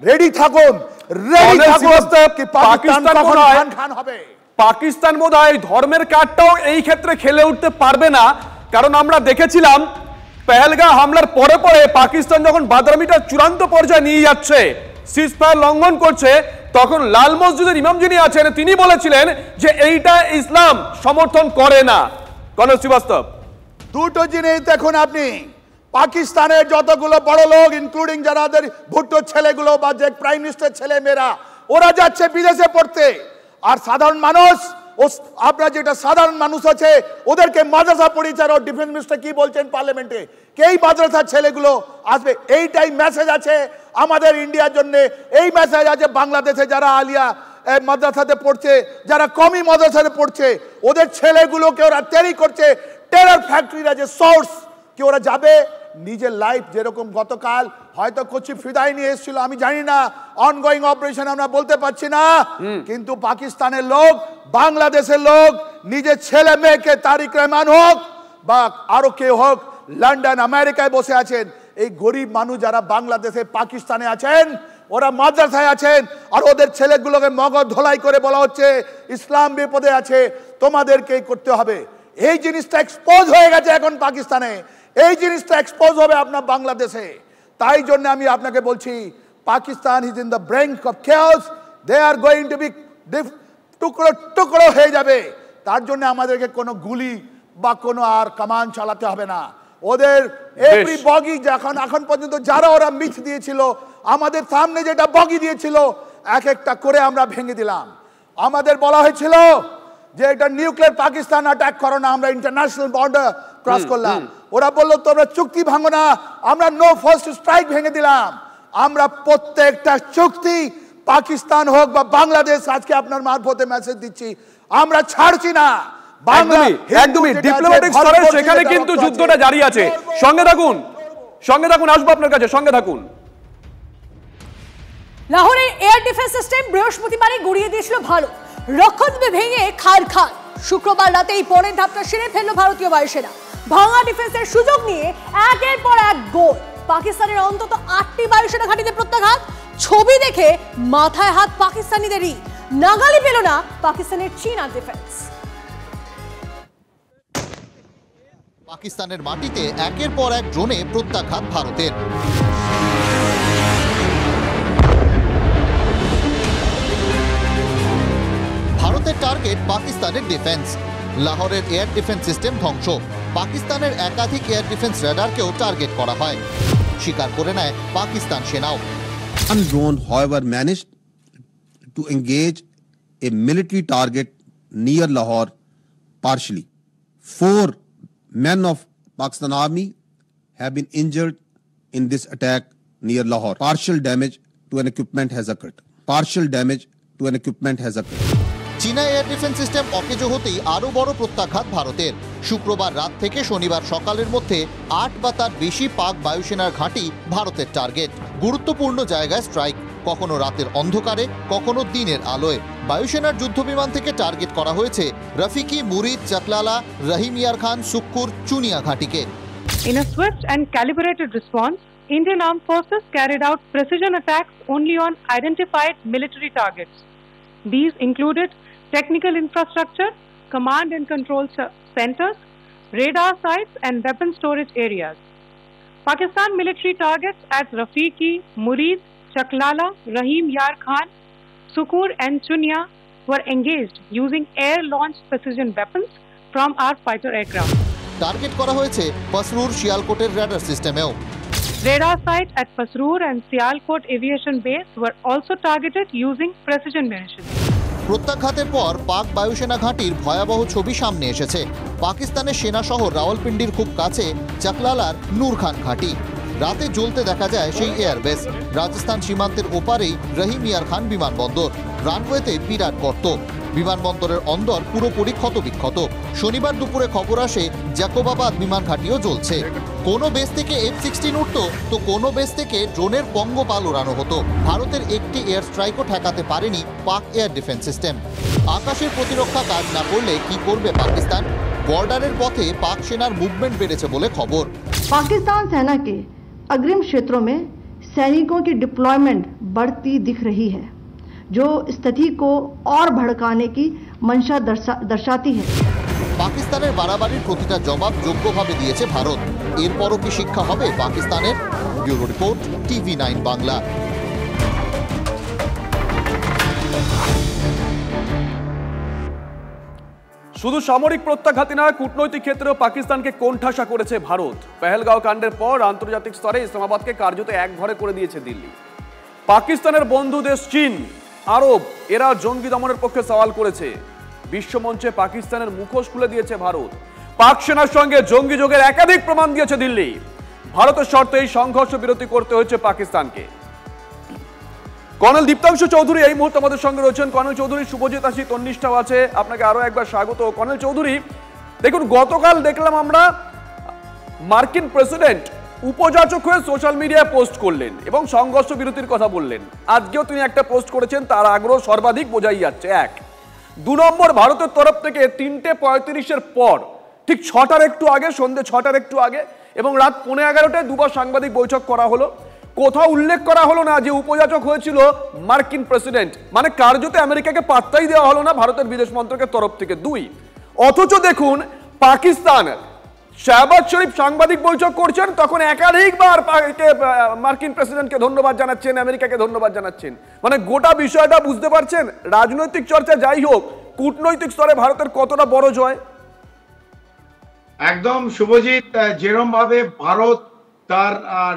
Speaker 11: Ready থাকুন,
Speaker 5: পাকিস্তান বোধহয় ধর্মের কার্ডটাও এই ক্ষেত্রে খেলে উঠতে পারবে না, কারণ আমরা দেখেছিলাম পেহেলগাঁও হামলার পরে পাকিস্তান যখন বাদরামিটা চূড়ান্ত পর্যায়ে নিয়ে যাচ্ছে, সিজফায়ার লঙ্ঘন করছে, তখন লাল মসজিদের ইমাম যিনি আছেন তিনি বলেছিলেন যে এইটা ইসলাম সমর্থন করে না। কনক শ্রীবাস্তব,
Speaker 11: দুটো জিনিস দেখুন আপনি, পাকিস্তানের যতগুলো বড় লোক ইনক্লুডিং যারা ভুট্টোর ছেলেগুলো বা যে প্রাইম মিনিস্টার ছেলে মেয়েরা, ওরা যাচ্ছে বিদেশে পড়তে। আর সাধারণ মানুষ, আপনার যেটা সাধারণ মানুষ আছে ওদেরকে মাদ্রাসা পড়িয়েছে। আর ডিফেন্স মিনিস্টার কি বলছেন পার্লামেন্টে, এই মাদ্রাসার ছেলেগুলো আসবে। এইটাই মেসেজ আছে আমাদের ইন্ডিয়ার জন্য। এই মেসেজ আছে বাংলাদেশে যারা আলিয়া মাদ্রাসাতে পড়ছে, যারা কমি মাদ্রাসাতে পড়ছে, ওদের ছেলেগুলোকে ওরা তৈরি করছে। টেরার ফ্যাক্টরিরা যে সোর্স, কি ওরা যাবে নিজের লাইফ, যেরকম গতকাল হয়তো কোচি ফিদাই নিয়ে এসেছিল, আমি জানি না, অনগোয়িং অপারেশন আমরা বলতে পারছি না, কিন্তু পাকিস্তানের লোক, বাংলাদেশের লোক নিজের ছেলে মেয়েকে, তারিক রহমান হোক বা আরো কেউ হোক, লন্ডন আমেরিকায় বসে আছেন, এই গরিব মানুষ যারা বাংলাদেশে পাকিস্তানে আছেন, ওরা মাদ্রাসায় আছেন আর ওদের ছেলেগুলোকে মগজ ধোলাই করে বলা হচ্ছে ইসলাম বিপদে আছে, তোমাদেরকেই করতে হবে। এই জিনিসটা এক্সপোজ হয়ে গেছে এখন পাকিস্তানে, এই জিনিসটা এক্সপোজ হবে আপনার বাংলাদেশে। তাই জন্য আমি আপনাকে বলছি Pakistan is in the brink of chaos, they are going to be টুকরো টুকরো হয়ে যাবে। তার জন্য আমাদেরকে কোনো গুলি বা কোনো আর কামান চালাতে হবে না। ওদের এভরি বগি যখন এখন পর্যন্ত যারা ওরা মিথ দিয়েছিল, আমাদের সামনে যেটা বগি দিয়েছিল এক একটা করে আমরা ভেঙে দিলাম। আমাদের বলা হয়েছিল যে এটা নিউক্লিয়ার পাকিস্তান অ্যাটাক করো না, আমরা ইন্টারন্যাশনাল বর্ডার ক্রস করলাম। ওরা বললো তোমরা চুক্তি ভাঙো না, আমরা নো ফার্স্ট স্ট্রাইক ভেঙে দিলাম। আমরা প্রত্যেকটা চুক্তি পাকিস্তান হোক বা বাংলাদেশ, আজকে আপনার মারফতে মেসেজ দিচ্ছি, আমরা ছাড়ছি না।
Speaker 5: একদমই ডিপ্লোম্যাটিক স্তরে সেখানে কিন্তু যুদ্ধটা জারি আছে। সঙ্গে থাকুন, সঙ্গে থাকুন, আসবো আপনার কাছে, সঙ্গে থাকুন।
Speaker 7: লাহোরের এয়ার ডিফেন্স সিস্টেম বৃহস্পতিবারে গড়িয়ে দিয়েছিল ভারত, রক্ষণভাবে ভেঙে খার খান। শুক্রবার রাতে এই পরের ধাপটা সেরে ফেলল ভারতীয় বায়ুসেনা। ভাঙা ডিফেন্সের সুযোগ নিয়ে একের পর এক গোল। পাকিস্তানের অন্তত 8টি বায়ুসেনা ঘাঁটিতে প্রত্যাঘাত। ছবি দেখে মাথায় হাত পাকিস্তানিদেরই, নাগালি পেল না পাকিস্তানের চীনা ডিফেন্স।
Speaker 14: পাকিস্তানের মাটিতে একের পর এক ড্রোনে প্রত্যাঘাত ভারতের। ভারতের টার্গেট পাকিস্তানের ডিফেন্স। লাহোরের এয়ার ডিফেন্স সিস্টেম ধ্বংস। পাকিস্তানের একাধিক এয়ার ডিফেন্স রাডারকেও টার্গেট করা হয়, স্বীকার করে নেয় Pakistan সেনাও।
Speaker 15: One drone, however, managed to engage a military target near Lahore partially. 4 men of Pakistan Army have been injured in this attack near Lahore. Partial damage to an equipment has occurred. Partial damage to an equipment has occurred.
Speaker 14: চীনা এয়ার ডিফেন্স সিস্টেম অকেজো হতেই আরও বড় প্রত্যাঘাত ভারতের। শুক্রবার রাত থেকে শনিবার সকালের মধ্যে 8 বা তার বেশি পাক বায়ুসেনার ঘাঁটি ভারতের টার্গেট। গুরুত্বপূর্ণ জায়গায় স্ট্রাইক, কখনো রাতের অন্ধকারে, কখনো দিনের আলোয়। বায়ুসেনার যুদ্ধবিমান থেকে টার্গেট করা হয়েছে রফিকি, মুরিদ, চাকলালা, রহিম ইয়ার খান, সুক্কুর, চুনিয়া ঘাঁটিকে।
Speaker 16: In a swift and calibrated response, Indian Armed Forces carried out precision attacks only on identified military targets. These included technical infrastructure, command and control centers, radar sites and weapon storage areas. Pakistan military targets at Rafiki, Murid, Chaklala, Rahim Yar Khan, Sukur and Chunia were engaged using air-launched precision weapons from our fighter aircraft.
Speaker 14: Target করা হয়েছে পাসরুর, শিয়ালকোটের রাডার সিস্টেমেও।
Speaker 16: Radar sites at Pasrur and Sialkot Aviation Base were also targeted using precision munitions.
Speaker 14: প্রত্যাঘাতের পর পাক বায়ুসেনা ঘাঁটির ভয়াবহ ছবি সামনে এসেছে। পাকিস্তানের সেনা শহর রাওয়ালপিন্ডির খুব কাছে চাকলালার নূর খান ঘাঁটি। রাতে জ্বলতে দেখা যায় সেই এয়ারবেস। রাজস্থান সীমান্তের ওপারেই রহিম ইয়ার খান বিমানবন্দর। রানওয়েতে বিরাট গর্ত। বিমানবন্দরের অন্দর পুরোপুরি ক্ষতবিক্ষত। শনিবার দুপুরে খবর আসে জ্যাকোবাবাদ বিমান ঘাঁটিও জ্বলছে। কোনো বেস থেকে F-16 উঠত, তো কোনো বেস থেকে ড্রোনের পঙ্গপাল ওড়ানো হতো। ভারতের একটি এয়ার স্ট্রাইকও ঠেকাতে পারেনি পাক এয়ার ডিফেন্স সিস্টেম। আকাশের প্রতিরক্ষা কাজ না করলে কি করবে পাকিস্তান? বর্ডারের পথে পাক সেনার মুভমেন্ট বেড়েছে বলে খবর।
Speaker 17: पाकिस्तान सेना के अग्रिम क्षेत्रों में सैनिकों की डिप्लॉयमेंट बढ़ती दिख रही है, जो स्थिति को और भड़काने की मंशा दर्शाती है।
Speaker 14: পাকিস্তানের বাড়াবাড়ির প্রতিটা জবাব যোগ্যভাবে দিয়েছে ভারত। এরপরও কি শিক্ষা হবে পাকিস্তানের? Bureau report, TV9 Bangla.
Speaker 5: শুধু সামরিক প্রত্যাঘাতই নয়, কূটনৈতিক ক্ষেত্রেও পাকিস্তানকে কোণঠাসা করেছে ভারত। পেহেলগাঁও কাণ্ডের পর আন্তর্জাতিক স্তরে ইসলামাবাদকে কার্যত একঘরে করে দিয়েছে দিল্লি। পাকিস্তানের বন্ধু দেশ চীন, আরব, এরা জঙ্গি দমনের পক্ষে সওয়াল করেছে। বিশ্বমঞ্চে পাকিস্তানের মুখোশ খুলে দিয়েছে ভারত। পাক সেনার সঙ্গে জঙ্গি যোগের একাধিক প্রমাণ দিয়েছে দিল্লি। ভারতের শর্তে এই সংঘর্ষ বিরতি করতে হয়েছে পাকিস্তানকে। কর্নেল দীপ্তাংশু চৌধুরী এই মুহূর্তে আমাদের সঙ্গে রয়েছেন। কর্নেল চৌধুরী, শুভজিৎ আসি, তন্নিষ্ঠাও আছে, আপনাকে আরো একবার স্বাগত। কর্নেল চৌধুরী, দেখুন গতকাল দেখলাম আমরা মার্কিন প্রেসিডেন্ট উপযাচক হয়ে সোশ্যাল মিডিয়ায় পোস্ট করলেন এবং সংঘর্ষ বিরতির কথা বললেন। আজকেও তিনি একটা পোস্ট করেছেন, তার আগ্রহ সর্বাধিক বোঝাই যাচ্ছে। 1, 2 নম্বর, ভারতের তরফ থেকে 3:35-এর পর ঠিক 6টার একটু আগে, সন্ধ্যে 6টার একটু আগে এবং রাত 11:15টায় দুবার সাংবাদিক বৈঠক করা হলো। কোথাও উল্লেখ করা হলো না যে উপযাচক হয়েছিল মার্কিন প্রেসিডেন্ট, মানে কার্যত আমেরিকাকে পাত্তাই দেওয়া হলো না ভারতের বিদেশ মন্ত্রকের তরফ থেকে। 2, অথচ দেখুন পাকিস্তান শাহবাজ শরীফ সাংবাদিক বৈঠক করছেন, তখন একাধিকবার মার্কিন প্রেসিডেন্টকে ধন্যবাদ জানাচ্ছেন, আমেরিকাকে ধন্যবাদ জানাচ্ছেন। মানে গোটা বিষয়টা বুঝতে পারছেন, রাজনৈতিক চর্চা যাই হোক, কূটনৈতিক স্তরে ভারতের কতটা বড় জয়।
Speaker 18: একদম শুভজিৎ, যেরকম ভাবে ভারত তার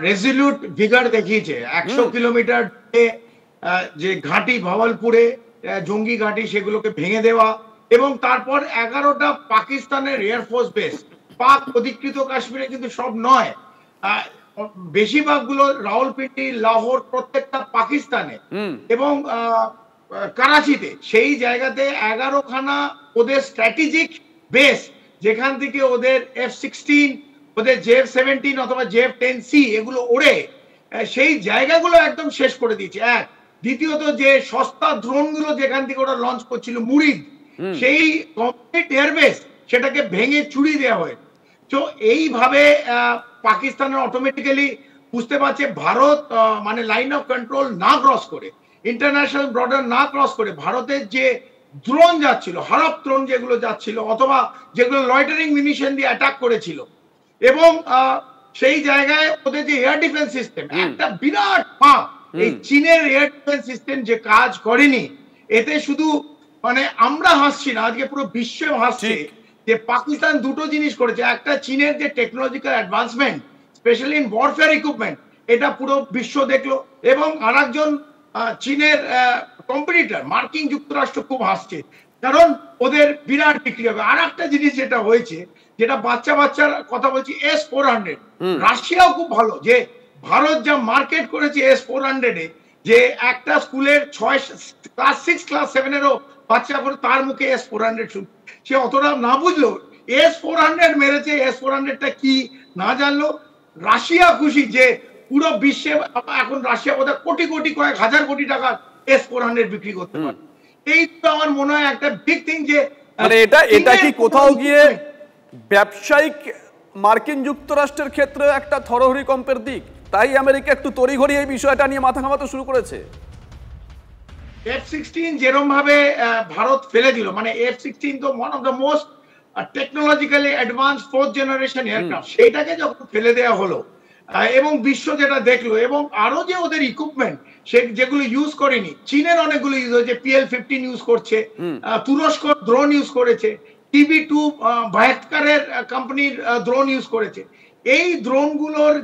Speaker 18: রেজলিউট ভিগার দেখিয়েছে, 100 কিলোমিটার যে ঘাঁটি ভাওয়ালপুরে জঙ্গি ঘাঁটি সেগুলোকে ভেঙে দেওয়া, এবং তারপর 11টা পাকিস্তানের এয়ারফোর্স বেস, পাক অধিকৃত কাশ্মীরে কিন্তু সব নয়, বেশিরভাগগুলো রাওয়ালপিন্ডি, লাহোর, প্রত্যেকটা পাকিস্তানে, এবং করাচিতে সেই জায়গাতে 11খানা ওদের স্ট্র্যাটেজিক বেস, যেখান থেকে ওদের F-16, ওদের JF-17 অথবা JF-10C এগুলো ওড়ে, সেই জায়গাগুলো একদম শেষ করে দিয়েছে। এক, দ্বিতীয়ত যে সস্তা ড্রোনগুলো যেখান থেকে ওরা লঞ্চ করছিল মুরিদ, সেই কমপ্লিট এয়ারবেস সেটাকে ভেঙে চুরি দেওয়া হয়। তো এইভাবে পাকিস্তানের অটোমেটিক্যালি বুঝতে পারছে ভারত মানে লাইন অফ কন্ট্রোল না ক্রস করে, ইন্টারন্যাশনাল বর্ডার না ক্রস করে ভারতের যে ড্রোন যাচ্ছিল, হারাপ ড্রোন যেগুলো যাচ্ছিল, অথবা যেগুলো লয়টারিং মিউনিশন দিয়ে অ্যাটাক করেছিল, এবং সেই জায়গায় ওদের যে এয়ার ডিফেন্স সিস্টেম, একটা বিরাট পাপ এই চীনের এয়ার ডিফেন্স সিস্টেম যে কাজ করেনি, এতে শুধু মানে আমরা হাসছি না, আজকে পুরো বিশ্ব হাসছে যে পাকিস্তান দুটো জিনিস করেছে। একটা, চীনের যে technological advancement specially in warfare equipment, এটা পুরো বিশ্ব দেখলো, এবং আরেকজন চীনের কম্পিটিটর মার্কিন যুক্তরাষ্ট্র খুব হাসছে, কারণ ওদের বিরাট বিক্রি হবে। আর একটা জিনিস যেটা হয়েছে, যেটা বাচ্চার কথা বলছি, S-400, রাশিয়াও খুব ভালো, যে ভারত যা মার্কেট করেছে S-400-এ, যে একটা স্কুলের ক্লাস 6 ক্লাস 7 এরও বাচ্চা করে তার মুখে S-400 শুনছে, সে অতটা না বুঝলো S-400 মেরেছে, S-400টা কি না জানলো, রাশিয়া খুশি যে পুরো বিশ্বে এখন রাশিয়া বোধহয় কোটি কোটি, কয়েক হাজার কোটি টাকার S-400 বিক্রি করতে পারে। এই তো আমার মনে হয় একটা বিগ থিং, যে
Speaker 5: মানে এটা কি কোথাও গিয়ে ব্যবসায়িক মার্কিন যুক্তরাষ্ট্রের ক্ষেত্রে একটা থরহরিকম্পের দিক, তাই আমেরিকা একটু তড়িঘড়ি এই বিষয়টা নিয়ে মাথা ঘামাতে শুরু করেছে।
Speaker 18: F-16 যেরকম ভাবে ভারত ফেলে দিল, মানে F-16 তো one of the most technologically advance 4th generation aircraft, সেইটাকে যখন ফেলে দেওয়া হলো, এবং বিশ্ব যেটা দেখলো, এবং আরো যে ওদের ইকুইপমেন্ট সে যেগুলো ইউজ করেনি, চীনের অনেকগুলো ইউজ হয়েছে, PL-15 ইউজ করছে, তুরস্ক ড্রোন ইউজ করেছে, TB2 ভায়াতকারের কোম্পানির ড্রোন ইউজ করেছে। এই ড্রোনগুলোর,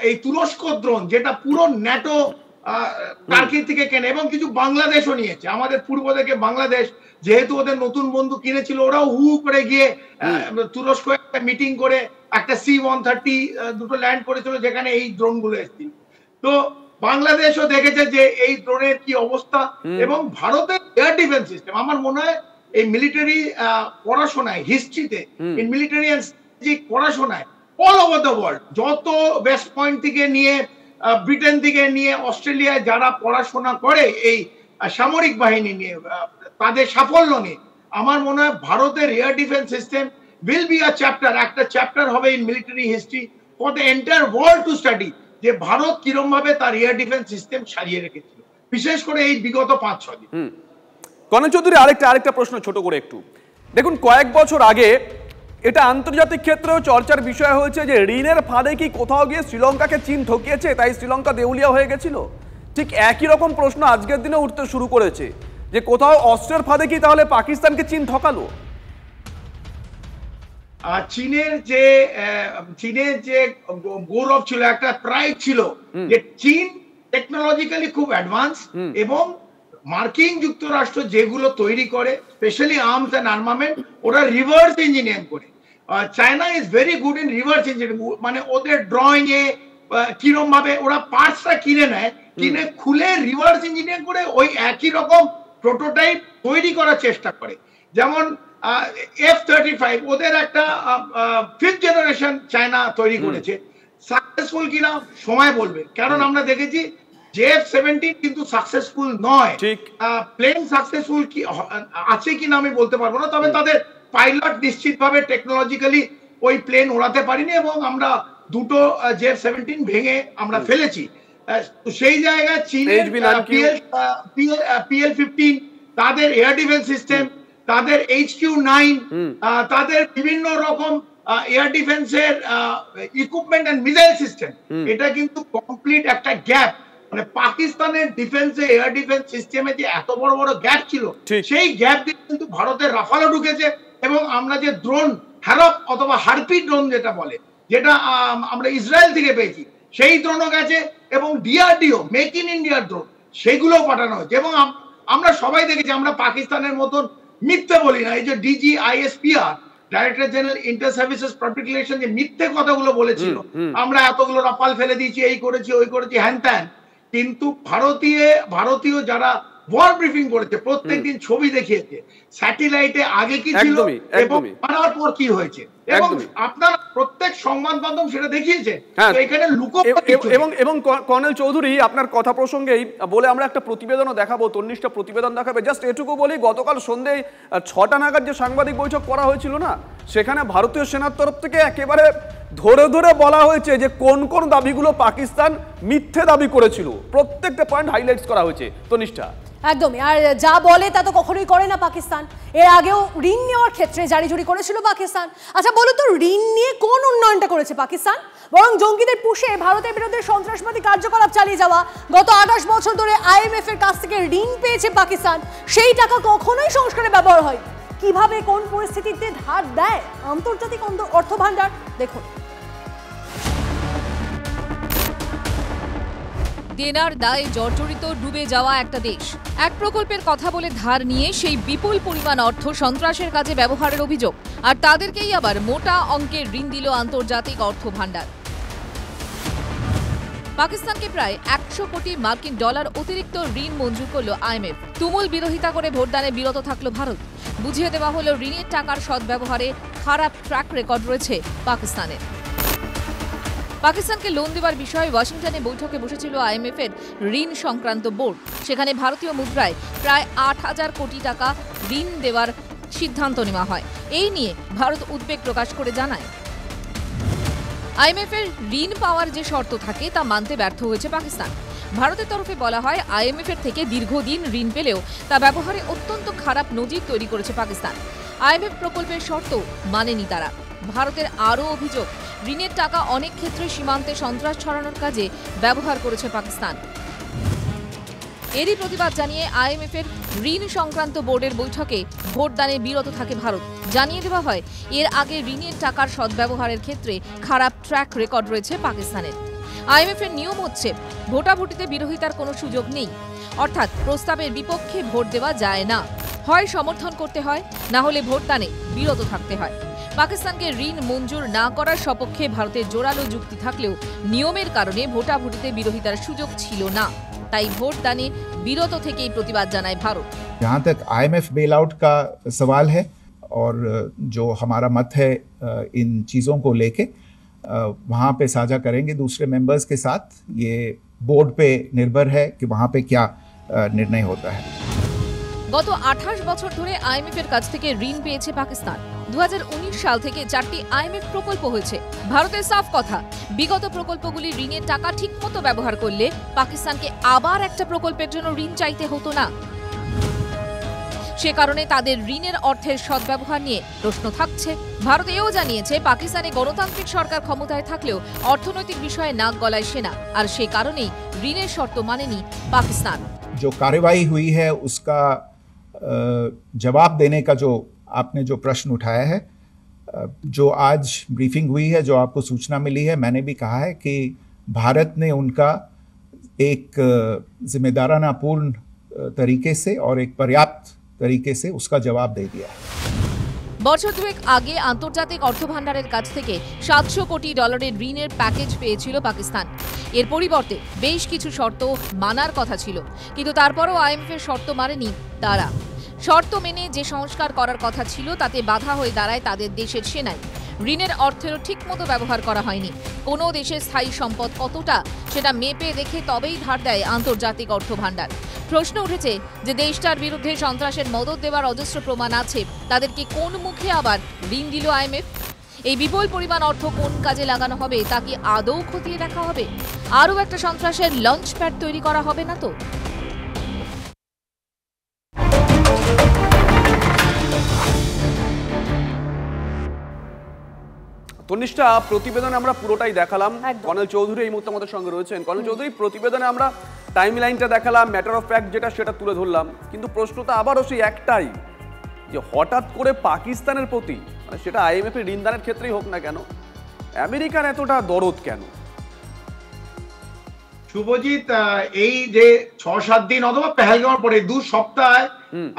Speaker 18: এই তুরস্ক ড্রোন যেটা পুরো ন্যাটো টার্কি থেকে কেনে, এবং কিছু বাংলাদেশও নিয়েছে, আমাদের পূর্ব থেকে বাংলাদেশ যেহেতু ওদের নতুন বন্ধু কিনেছিল, ওরাও হু করে গিয়ে তুরস্ক একটা মিটিং করে একটা C-130 দুটো ল্যান্ড করেছিল, যেখানে এই ড্রোন গুলো এসেছিল। তো বাংলাদেশও দেখেছে যে এই ড্রোনের কি অবস্থা, এবং ভারতের এয়ার ডিফেন্স সিস্টেম আমার মনে হয় এই মিলিটারি পড়াশোনায়, হিস্ট্রিতে, ইন মিলিটারি অ্যান্ড স্ট্র্যাটেজিক পড়াশোনায় অল ওভার দ্য ওয়ার্ল্ড, যত ওয়েস্ট পয়েন্ট থেকে নিয়ে ব্রিটেন থেকে নিয়ে অস্ট্রেলিয়ায় যারা পড়াশোনা করে এই সামরিক বাহিনী নিয়ে, তাদের সাফল্য নিয়ে, আমার মনে হয় ভারতের air defence system will be a chapter, একটা চ্যাপ্টার হবে in military history for the entire world to study, যে ভারত কিরকম ভাবে তার এয়ার ডিফেন্স সিস্টেম সারিয়ে রেখেছিল, বিশেষ করে এই বিগত 5-6 দিন।
Speaker 5: কনক চৌধুরী, আরেকটা প্রশ্ন ছোট করে একটু দেখুন, কয়েক বছর আগে এটা আন্তর্জাতিক ক্ষেত্রেও চর্চার বিষয় হয়েছে যে ঋণের ফাঁদে কি কোথাও গিয়ে শ্রীলঙ্কাকে চীন ঠকিয়েছে, তাই শ্রীলঙ্কা দেউলিয়া হয়ে গেছিল। ঠিক একই রকম প্রশ্ন আজকের দিনে উঠতে শুরু করেছে, যে কোথাও অস্ত্রের ফাঁদে কি তাহলে পাকিস্তানকে চীন ঠকালো।
Speaker 18: চীনের যে গৌরব ছিল, একটা প্রাইড ছিল যে চীন টেকনোলজিক্যালি খুব অ্যাডভান্স, এবং মার্কিন যুক্তরাষ্ট্র যেগুলো তৈরি করে স্পেশালি আর্মস এন্ড আর্মামেন্ট, ওরা রিভার্স ইঞ্জিনিয়ারিং করে। China is very good in reverse engineering, মানে ওদের ড্রয়িং এ কিরকম ভাবে ওরা পার্টসটা কিনে নেয়, কিনে খুলে রিভার্স ইঞ্জিনিয়ারিং করে ওই একই রকম প্রোটোটাইপ তৈরি করার চেষ্টা করে। যেমন F-35 ওদের একটা 5th জেনারেশন চায়না তৈরি করেছে, সাকসেসফুল কিনা সময় বলবে, কারণ আমরা দেখেছি JF-17 কিন্তু সাকসেসফুল নয়, প্লেন সাকসেসফুল কি আছে কিনা আমি বলতে পারবো না, তবে তাদের পাইলট নিশ্চিতভাবে টেকনোলজিক্যালি ওই প্লেন ওড়াতে পারিনি, এবং আমরা দুটো JF-17 ভেঙে আমরা ফেলেছি। সেই জায়গায় চীনের PL-15 তাদের এয়ার ডিফেন্স সিস্টেম, তাদের HQ-9, তাদের বিভিন্ন রকম এয়ার ডিফেন্সের ইকুইপমেন্ট এন্ড মিসাইল সিস্টেম, এটা কিন্তু কমপ্লিট একটা গ্যাপ। মানে পাকিস্তানের ডিফেন্সে এয়ার ডিফেন্স সিস্টেমে যে এত বড় বড় গ্যাপ ছিল, সেই গ্যাপ দিয়ে কিন্তু ভারতের রাফালও ঢুকেছে। এবং আমরা যে ড্রোন হ্যারপ অথবা হারপি ড্রোন যেটা বলে, যেটা আমরা ইসরায়েল থেকে পেয়েছি, সেই ড্রোনও গেছে। এবং DRDO মেক ইন ইন্ডিয়ার ড্রোন সেগুলো পাঠানো হয়েছে। এবং আমরা সবাই দেখেছি, আমরা পাকিস্তানের মতন মিথ্যে বলি না। এই যে DGISPR, director general inter services public relation, যে মিথ্যে কথাগুলো বলেছিল, আমরা এতগুলো রাফাল ফেলে দিয়েছি, এই করেছি ওই করেছি হ্যান ত্যান, কিন্তু ভারতীয় যারা ওয়ার ব্রিফিং করেছে প্রত্যেকদিন ছবি দেখিয়েছে স্যাটেলাইটে আগে কি ছিল এবং মারার পর কি হয়েছে, এবং আপনার প্রত্যেক সংবাদ মাধ্যম সেটা দেখিয়েছে। এখানে
Speaker 5: এবং কর্নেল চৌধুরী, আপনার কথা প্রসঙ্গেই বলে আমরা একটা প্রতিবেদনও দেখাবো, তন্নিষ্ঠা প্রতিবেদন দেখাবে। জাস্ট এটুকু বলি, গতকাল সন্ধ্যায় 6টা নাগাদ যে সাংবাদিক বৈঠক করা হয়েছিল না, সেখানে ভারতীয় সেনার তরফ থেকে একেবারে ধরে ধরে বলা হয়েছে যে কোন কোন দাবিগুলো পাকিস্তান মিথ্যে দাবি করেছিল, প্রত্যেকটা পয়েন্ট হাইলাইটস করা হয়েছে। তন্নিষ্ঠা,
Speaker 7: একদমই। আর যা বলে তা তো কখনোই করে না পাকিস্তান। এর আগেও ঋণ নেওয়ার ক্ষেত্রে জারিজুরি করেছিল পাকিস্তান। আচ্ছা বলুন তো, ঋণ নিয়ে কোন উন্নয়নটা করেছে পাকিস্তান? বরং জঙ্গিদের পুষে ভারতের বিরুদ্ধে সন্ত্রাসবাদী কার্যকলাপ চালিয়ে যাওয়া, গত 28 বছর ধরে IMF এর কাছ থেকে ঋণ পেয়েছে পাকিস্তান, সেই টাকা কখনোই সংস্কারে ব্যবহার হয়। কিভাবে কোন পরিস্থিতিতে ধার দেয় আন্তর্জাতিক অর্থ ভান্ডার, দেখুন।
Speaker 19: দেনার দায়ে জর্জরিত ডুবে যাওয়া একটা দেশ, এক প্রকল্পের কথা বলে ধার নিয়ে সেই বিপুল পরিমাণ অর্থ সন্ত্রাসের কাজে ব্যবহারের অভিযোগ, আর তাদেরকেই আবার মোটা অঙ্কের ঋণ দিল আন্তর্জাতিক অর্থ ভান্ডার। পাকিস্তানকে প্রায় 100 কোটি মার্কিন ডলার অতিরিক্ত ঋণ মঞ্জুর করল IMF। তুমুল বিরোধিতা করে ভোটদানে বিরত থাকল ভারত। বুঝিয়ে দেওয়া হলো ঋণের টাকার সদ্ব্যবহারে খারাপ ট্র্যাক রেকর্ড রয়েছে পাকিস্তানের। পাকিস্তানকে লোন দেওয়ার বিষয়ে ওয়াশিংটনে বৈঠকে বসেছিল IMF এর ঋণ সংক্রান্ত বোর্ড। সেখানে ভারতীয় মুদ্রায় প্রায় 8000 কোটি টাকা ঋণ দেওয়ার সিদ্ধান্ত নেওয়া হয়। এই নিয়ে ভারত উদ্বেগ প্রকাশ করে জানায়, IMF এর ঋণ পাওয়ার যে শর্ত থাকে তা মানতে ব্যর্থ হয়েছে পাকিস্তান। ভারতের তরফে বলা হয়, IMF এর থেকে দীর্ঘদিন ঋণ পেলেও তা ব্যবহারে অত্যন্ত খারাপ নজির তৈরি করেছে পাকিস্তান। IMF প্রকল্পের শর্ত মানেনি তারা। ভারতের আরও অভিযোগ, ঋণের টাকা অনেক ক্ষেত্রে সীমান্তে সন্ত্রাস ছড়ানোর কাজে ব্যবহার করেছে পাকিস্তান। এরই প্রতিবাদ জানিয়ে IMF এর ঋণ সংক্রান্ত বোর্ডের বৈঠকে ভোটদানে বিরত থাকে ভারত। জানিয়ে দেওয়া হয়, এর আগে ঋণের টাকার সদ্ব্যবহারের ক্ষেত্রে খারাপ ট্র্যাক রেকর্ড রয়েছে পাকিস্তানের। IMF এর নিয়ম হচ্ছে, ভোটাভুটিতে বিরোধিতার কোনো সুযোগ নেই, অর্থাৎ প্রস্তাবের বিপক্ষে ভোট দেওয়া যায় না। হয় সমর্থন করতে হয়, না হলে ভোটদানে বিরত থাকতে হয়। পাকিস্তানকে ঋণ মঞ্জুর না করার সপক্ষে ভারতের জোরালো যুক্তি থাকলেও নিয়মের কারণে ভোটাভুটিতে বিরোধিতার সুযোগ ছিল না, তাই ভোটদানে বিরত থেকেই প্রতিবাদ জানায় ভারত।
Speaker 20: जहाँ तक IMF बेल आउट का सवाल है और जो हमारा मत है इन चीज़ों को लेके वहाँ पे साझा करेंगे दूसरे मेंबर्स के साथ। ये बोर्ड पे निर्भर है कि वहाँ पे क्या निर्णय होता है।
Speaker 19: গত 28 বছর ধরে IMF এর কাছ থেকে ঋণ পেয়েছে পাকিস্তান। 2019 সাল থেকে 4টি IMF প্রকল্প হয়েছে। ভারতের সাফ কথা, বিগত প্রকল্পগুলি ঋণের টাকা ঠিকমতো ব্যবহার করলে পাকিস্তানকে আবার একটা প্রকল্পের জন্য ঋণ চাইতে হতো না। সে কারণে তাদের ঋণের অর্থের সদ্ব্যবহার নিয়ে প্রশ্ন থাকছে। ভারত এও জানিয়েছে, পাকিস্তানে গণতান্ত্রিক সরকার ক্ষমতায় থাকলেও অর্থনৈতিক বিষয়ে নাক গলায় সেনা, আর সে কারণেই ঋণের শর্ত মানেনি পাকিস্তান।
Speaker 20: जो कार्रवाई हुई है उसका जवाब देने का जो आपने जो प्रश्न उठाया है, जो आज ब्रीफिंग हुई है, जो आपको सूचना मिली है, मैंने भी कहा है कि भारत ने उनका एक जिम्मेदाराना पूर्ण तरीके से और एक पर्याप्त तरीके से उसका जवाब दे दिया है।
Speaker 19: বছর দুয়েক আগে আন্তর্জাতিক অর্থ ভান্ডারের কাছ থেকে 700 কোটি ডলারের ঋণের প্যাকেজ পেয়েছিল পাকিস্তান। এর পরিবর্তে বেশ কিছু শর্ত মানার কথা ছিল, কিন্তু তারপরও IMF এর শর্ত মানেনি তারা। শর্ত মেনে যে সংস্কার করার কথা ছিল তাতে বাধা হয়ে দাঁড়ায় তাদের দেশের সেনাই। ঋণের অর্থেরও ঠিকমতো ব্যবহার করা হয়নি। কোনো দেশের স্থায়ী সম্পদ কতটা সেটা মেপে দেখে তবেই ধার দেয় আন্তর্জাতিক অর্থ ভান্ডার। প্রশ্ন উঠেছে যে দেশটার বিরুদ্ধে সন্ত্রাসের মদত দেওয়ার অজস্র প্রমাণ আছে, তাদেরকে কোন মুখে আবার ঋণ দিল IMF? এই বিপুল পরিমাণ অর্থ কোন কাজে লাগানো হবে তা কি আদৌ খতিয়ে দেখা হবে? আরও একটা সন্ত্রাসের লঞ্চ প্যাড তৈরি করা হবে না তো?
Speaker 5: তনিষ্ঠা, প্রতিবেদনে আমরা পুরোটাই দেখালাম। কর্নেল চৌধুরী এই মুহূর্তে আমাদের সঙ্গে রয়েছেন। কর্নেল চৌধুরী, প্রতিবেদনে আমরা টাইম লাইনটা দেখালাম, ম্যাটার অফ ফ্যাক্ট যেটা সেটা তুলে ধরলাম, কিন্তু প্রশ্নটা আবারও সেই একটাই যে হঠাৎ করে পাকিস্তানের প্রতি, মানে সেটা IMF এর ঋণদানের ক্ষেত্রেই হোক না কেন, আমেরিকার এতটা দরদ কেন?
Speaker 18: শুভজিৎ, এই যে 6-7 দিন অথবা পেহেলগাঁওর পরে 2 সপ্তাহে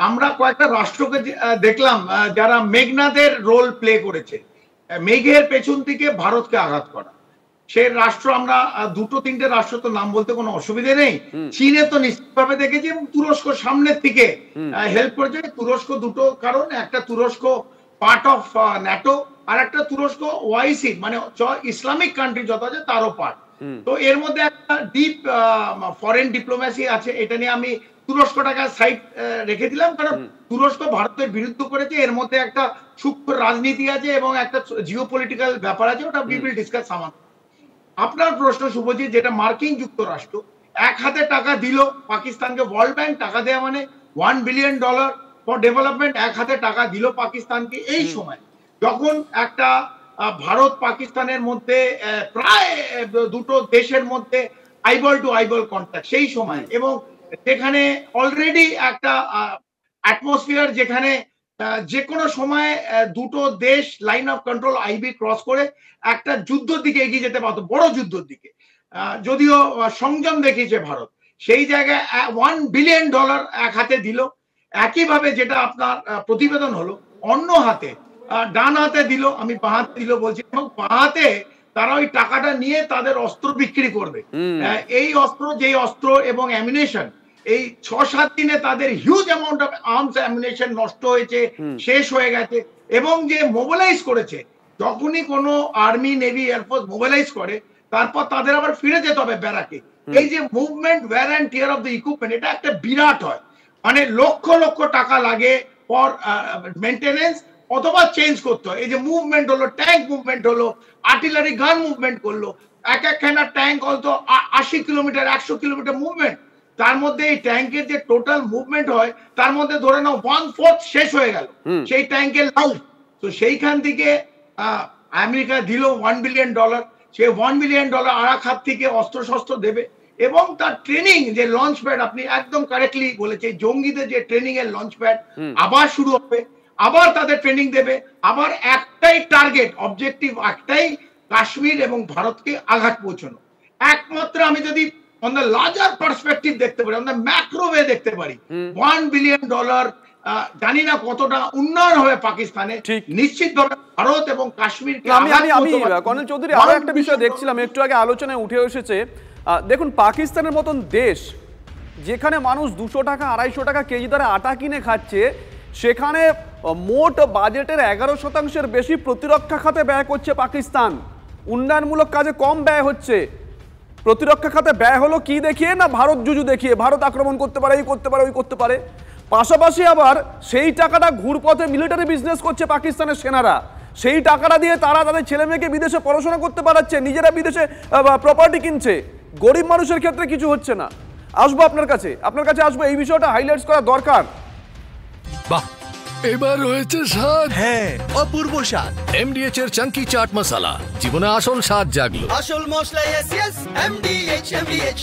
Speaker 18: আমরা কয়েকটা রাষ্ট্রকে দেখলাম যারা মেঘনাদের রোল প্লে করেছে, মেঘের পেছন থেকে ভারতকে আঘাত করা। সে রাষ্ট্র আমরা 2-3টে রাষ্ট্র তো নাম বলতে কোনো অসুবিধে নেই। চীনে তো নিশ্চিতভাবে দেখেছি এবং তুরস্ক সামনের থেকে হেল্প করেছে। তুরস্ক দুটো কারণ, একটা তুরস্ক পার্ট অফ ন্যাটো, আর একটা তুরস্ক ওআইসি মানে ইসলামিক কান্ট্রি যত আছে তারও পার্ট। তো এর মধ্যে একটা ডিপ ফরেন ডিপ্লোম্যাসি আছে, এটা নিয়ে আমি তুরস্কটাকে সাইড রেখে দিলাম, কারণ তুরস্ক ভারতের বিরুদ্ধে করেছে, এর মধ্যে একটা সূক্ষ্ম রাজনীতি আছে এবং একটা জিওপলিটিক্যাল ব্যাপার আছে, ওটা উই উইল ডিসকাস সামান। আপনার প্রশ্ন শুভজিৎ, যেটা মার্কিন যুক্তরাষ্ট্র এক হাতে টাকা দিল পাকিস্তানকে, ওয়ার্ল্ড ব্যাংক টাকা দেয়া মানে $1 বিলিয়ন ফর ডেভেলপমেন্ট, এক হাতে টাকা দিল পাকিস্তানকে এই সময় যখন একটা ভারত পাকিস্তানের মধ্যে প্রায় দুটো দেশের মধ্যে আইবল টু আইবল কন্ট্যাক্ট সেই সময়, এবং যেখানে অলরেডি একটা অ্যাটমসফিয়ার যেখানে যে কোনো সময় দুটো দেশ line of control IB cross করে একটা যুদ্ধের দিকে এগিয়ে যেতে পারতো, বড় যুদ্ধের দিকে, যদিও সংযম দেখিয়েছে ভারত। সেই জায়গায় $1 বিলিয়ন এক হাতে দিল। একইভাবে যেটা আপনার প্রতিবেদন হলো, অন্য হাতে ডান হাতে দিল, আমি বাঁ হাতে দিল বলছি, এবং বাঁ হাতে তারা ওই টাকাটা নিয়ে তাদের অস্ত্র বিক্রি করবে। এই অস্ত্র, যেই অস্ত্র এবং অ্যামিনেশন এই 6-7 দিনে তাদের huge amount of arms amination নষ্ট হয়েছে, শেষ হয়ে গেছে, এবং যে মোবিলাইজ করেছে, যখনই কোনো আর্মি নেভি এয়ারফোর্স মোবিলাইজ করে তারপর তাদের আবার ফিরে যেতে হবে ব্যারাকে। এই যে movement, wear and tear of the equipment, এটা একটা বিরাট হয়, মানে লক্ষ লক্ষ টাকা লাগে ফর মেনটেনেন্স অথবা চেঞ্জ করতে হয়। এই যে মুভমেন্ট হলো, ট্যাঙ্ক মুভমেন্ট হলো, আর্টিলারি গান মুভমেন্ট করলো, একখানা ট্যাঙ্ক হয়তো 80 কিলোমিটার 100 কিলোমিটার মুভমেন্ট, তার মধ্যে এই ট্যাঙ্কের যে টোটাল মুভমেন্ট হয় তার মধ্যে ধরে নাও 1/4 শেষ হয়ে গেল সেই ট্যাঙ্কের লাইফ। তো সেইখান থেকে আমেরিকা দিল $1 বিলিয়ন, সেই $1 বিলিয়ন আর এক হাত থেকে অস্ত্র শস্ত্র দেবে, এবং তার ট্রেনিং যে লঞ্চ প্যাড, আপনি একদম কারেক্টলি বলেছে, জঙ্গিদের যে ট্রেনিং এর লঞ্চ প্যাড আবার শুরু হবে, আবার তাদের ট্রেনিং দেবে, আবার একটাই টার্গেট, অবজেক্টিভ একটাই, কাশ্মীর এবং ভারতকে আঘাত পৌঁছানো। একমাত্র আমি যদি অন দ্য লার্জার পার্সপেক্টিভ দেখতে পারি, অন দ্য ম্যাক্রো ওয়ে দেখতে পারি, $1 বিলিয়ন, জানি না কতটা উন্নয়ন হবে পাকিস্তানে, নিশ্চিতভাবে ভারত এবং কাশ্মীরকে।
Speaker 5: আমি কর্নেল চৌধুরী আরো একটা বিষয় দেখছিলাম, একটু আগে আলোচনায় উঠে এসেছে, দেখুন পাকিস্তানের মতন দেশ যেখানে মানুষ 200 টাকা 250 টাকা কেজি দরে আটা কিনে খাচ্ছে, সেখানে মোট বাজেটের 11% বেশি প্রতিরক্ষা খাতে ব্যয় করছে পাকিস্তান। উন্নয়নমূলক কাজে কম ব্যয় হচ্ছে, প্রতিরক্ষা খাতে ব্যয় হলো কি দেখিয়ে না, ভারত জুজু দেখিয়ে, ভারত আক্রমণ করতে পারে, এই করতে পারে, ওই করতে পারে। পাশাপাশি আবার সেই টাকাটা ঘুরপথে মিলিটারি বিজনেস করছে পাকিস্তানের সেনারা, সেই টাকাটা দিয়ে তারা তাদের ছেলে মেয়েকে বিদেশে পড়াশোনা করতে পারাচ্ছে, নিজেরা বিদেশে প্রপার্টি কিনছে, গরিব মানুষের ক্ষেত্রে কিছু হচ্ছে না। আসবো আপনার কাছে আসবো, এই বিষয়টা হাইলাইটস করা দরকার।
Speaker 21: বাহ, এবার হয়েছে স্বাদ। হ্যাঁ, অপূর্ব স্বাদ। এমডিএচ এর চাঙ্কি চাট মশলা, জীবনে আসল স্বাদ জাগলো।
Speaker 2: আসল মশলা এমডিএচ